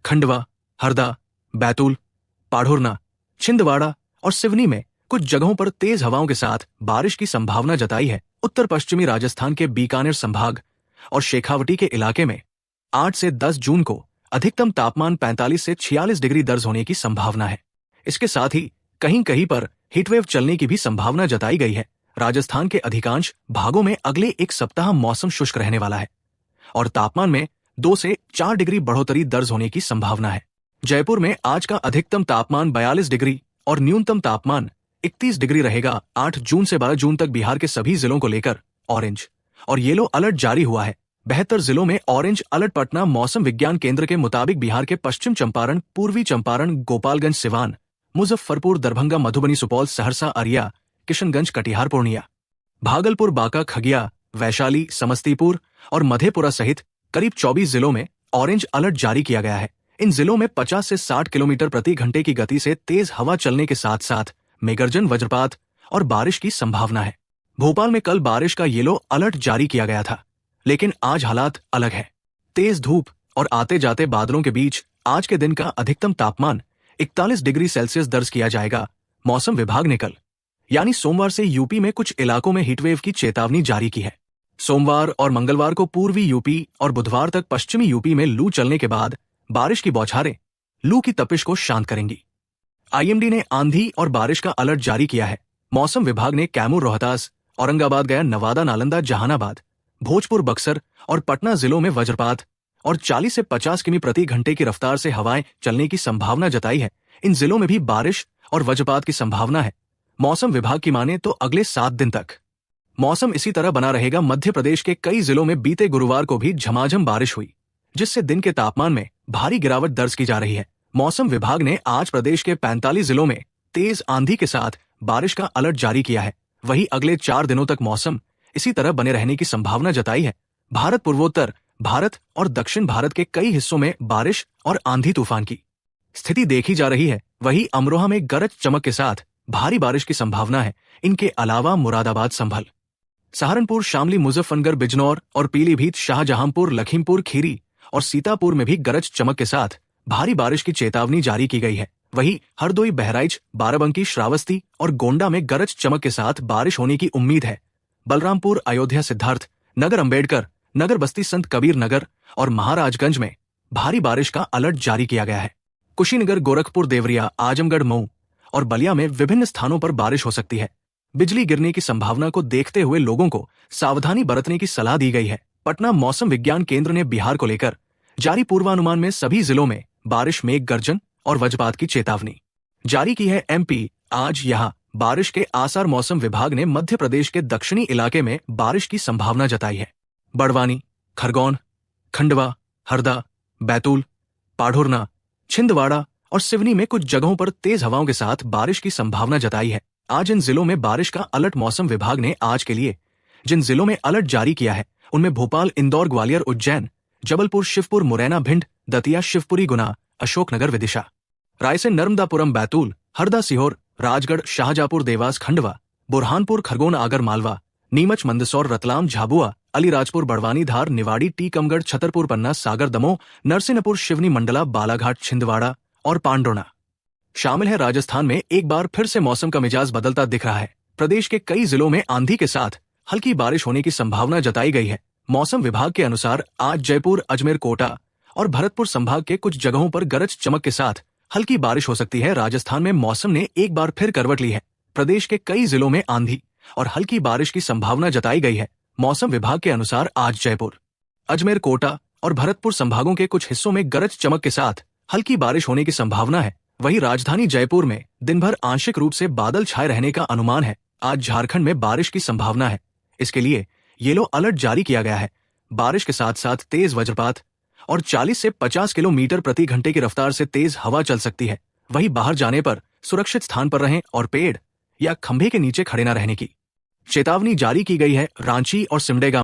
खंडवा, हरदा, बैतूल, पाढ़ुरना, छिंदवाड़ा और सिवनी में कुछ जगहों पर तेज हवाओं के साथ बारिश की संभावना जताई है। उत्तर पश्चिमी राजस्थान के बीकानेर संभाग और शेखावटी के इलाके में 8 से 10 जून को अधिकतम तापमान 45 से 46 डिग्री दर्ज होने की संभावना है। इसके साथ ही कहीं कहीं पर हीटवेव चलने की भी संभावना जताई गई है। राजस्थान के अधिकांश भागों में अगले एक सप्ताह मौसम शुष्क रहने वाला है और तापमान में 2 से 4 डिग्री बढ़ोतरी दर्ज होने की संभावना है। जयपुर में आज का अधिकतम तापमान 42 डिग्री और न्यूनतम तापमान 31 डिग्री रहेगा। 8 जून से 12 जून तक बिहार के सभी जिलों को लेकर ऑरेंज और येलो अलर्ट जारी हुआ है। 72 जिलों में ऑरेंज अलर्ट। पटना मौसम विज्ञान केंद्र के मुताबिक बिहार के पश्चिम चंपारण, पूर्वी चंपारण, गोपालगंज, सिवान, मुजफ्फरपुर, दरभंगा, मधुबनी, सुपौल, सहरसा, अरिया, किशनगंज, कटिहार, पूर्णिया, भागलपुर, बांका, खगड़िया, वैशाली, समस्तीपुर और मधेपुरा सहित करीब 24 जिलों में ऑरेंज अलर्ट जारी किया गया है। इन जिलों में 50 से 60 किलोमीटर प्रति घंटे की गति से तेज हवा चलने के साथ साथ मेघगर्जन, वज्रपात और बारिश की संभावना है। भोपाल में कल बारिश का येलो अलर्ट जारी किया गया था, लेकिन आज हालात अलग है। तेज धूप और आते जाते बादलों के बीच आज के दिन का अधिकतम तापमान 41 डिग्री सेल्सियस दर्ज किया जाएगा। मौसम विभाग ने कल यानी सोमवार से यूपी में कुछ इलाकों में हीटवेव की चेतावनी जारी की है। सोमवार और मंगलवार को पूर्वी यूपी और बुधवार तक पश्चिमी यूपी में लू चलने के बाद बारिश की बौछारें लू की तपिश को शांत करेंगी। आईएमडी ने आंधी और बारिश का अलर्ट जारी किया है। मौसम विभाग ने कैमूर, रोहतास, औरंगाबाद, गया, नवादा, नालंदा, जहानाबाद, भोजपुर, बक्सर और पटना जिलों में वज्रपात और 40 से 50 किमी प्रति घंटे की रफ्तार से हवाएं चलने की संभावना जताई है। इन जिलों में भी बारिश और वज्रपात की संभावना है। मौसम विभाग की माने तो अगले 7 दिन तक मौसम इसी तरह बना रहेगा। मध्य प्रदेश के कई जिलों में बीते गुरुवार को भी झमाझम बारिश हुई, जिससे दिन के तापमान में भारी गिरावट दर्ज की जा रही है। मौसम विभाग ने आज प्रदेश के 45 जिलों में तेज आंधी के साथ बारिश का अलर्ट जारी किया है। वहीं अगले 4 दिनों तक मौसम इसी तरह बने रहने की संभावना जताई है। भारत, पूर्वोत्तर भारत और दक्षिण भारत के कई हिस्सों में बारिश और आंधी तूफान की स्थिति देखी जा रही है। वहीं अमरोहा में गरज चमक के साथ भारी बारिश की संभावना है। इनके अलावा मुरादाबाद, संभल, सहारनपुर, शामली, मुजफ्फरनगर, बिजनौर और पीलीभीत, शाहजहांपुर, लखीमपुर खीरी और सीतापुर में भी गरज चमक के साथ भारी बारिश की चेतावनी जारी की गई है। वहीं हरदोई, बहराइच, बाराबंकी, श्रावस्ती और गोंडा में गरज चमक के साथ बारिश होने की उम्मीद है। बलरामपुर, अयोध्या, सिद्धार्थ नगर, अंबेडकर नगर, बस्ती, संत कबीर नगर और महाराजगंज में भारी बारिश का अलर्ट जारी किया गया है। कुशीनगर, गोरखपुर, देवरिया, आजमगढ़, मऊ और बलिया में विभिन्न स्थानों पर बारिश हो सकती है। बिजली गिरने की संभावना को देखते हुए लोगों को सावधानी बरतने की सलाह दी गई है। पटना मौसम विज्ञान केंद्र ने बिहार को लेकर जारी पूर्वानुमान में सभी जिलों में बारिश, मेघ गर्जन और वज्रपात की चेतावनी जारी की है। एमपी आज यहां बारिश के आसार। मौसम विभाग ने मध्य प्रदेश के दक्षिणी इलाके में बारिश की संभावना जताई है। बड़वानी, खरगोन, खंडवा, हरदा, बैतूल, पाढ़ुरना, छिंदवाड़ा और सिवनी में कुछ जगहों पर तेज हवाओं के साथ बारिश की संभावना जताई है। आज इन जिलों में बारिश का अलर्ट मौसम विभाग ने आज के लिए जिन जिलों में अलर्ट जारी किया है उनमें भोपाल, इंदौर, ग्वालियर, उज्जैन, जबलपुर, शिवपुर, मुरैना, भिंड, दतिया, शिवपुरी, गुना, अशोकनगर, विदिशा, रायसेन, नर्मदापुरम, बैतूल, हरदा, सीहोर, राजगढ़, शाहजहांपुर, देवास, खंडवा, बुरहानपुर, खरगोन, आगर मालवा, नीमच, मंदसौर, रतलाम, झाबुआ, अलीराजपुर, बड़वानी, धार, निवाड़ी, टीकमगढ़, छतरपुर, पन्ना, सागर, दमोह, नरसिंहपुर, शिवनी, मंडला, बालाघाट, छिंदवाड़ा और पांडोना शामिल है। राजस्थान में एक बार फिर से मौसम का मिजाज बदलता दिख रहा है। प्रदेश के कई जिलों में आंधी के साथ हल्की बारिश होने की संभावना जताई गई है। मौसम विभाग के अनुसार आज जयपुर, अजमेर, कोटा और भरतपुर संभाग के कुछ जगहों पर गरज चमक के साथ हल्की बारिश हो सकती है। राजस्थान में मौसम ने एक बार फिर करवट ली है। प्रदेश के कई जिलों में आंधी और हल्की बारिश की संभावना जताई गई है। मौसम विभाग के अनुसार आज जयपुर, अजमेर, कोटा और भरतपुर संभागों के कुछ हिस्सों में गरज चमक के साथ हल्की बारिश होने की संभावना है। वहीं राजधानी जयपुर में दिन भर आंशिक रूप से बादल छाए रहने का अनुमान है। आज झारखंड में बारिश की संभावना है। इसके लिए येलो अलर्ट जारी किया गया है। बारिश के साथ साथ तेज वज्रपात और 40 से 50 किलोमीटर प्रति घंटे की रफ्तार से तेज हवा चल सकती है। वहीं बाहर जाने पर सुरक्षित स्थान पर रहें और पेड़ या खंभे के नीचे खड़े न रहने की चेतावनी जारी की गई है। रांची और सिमडेगा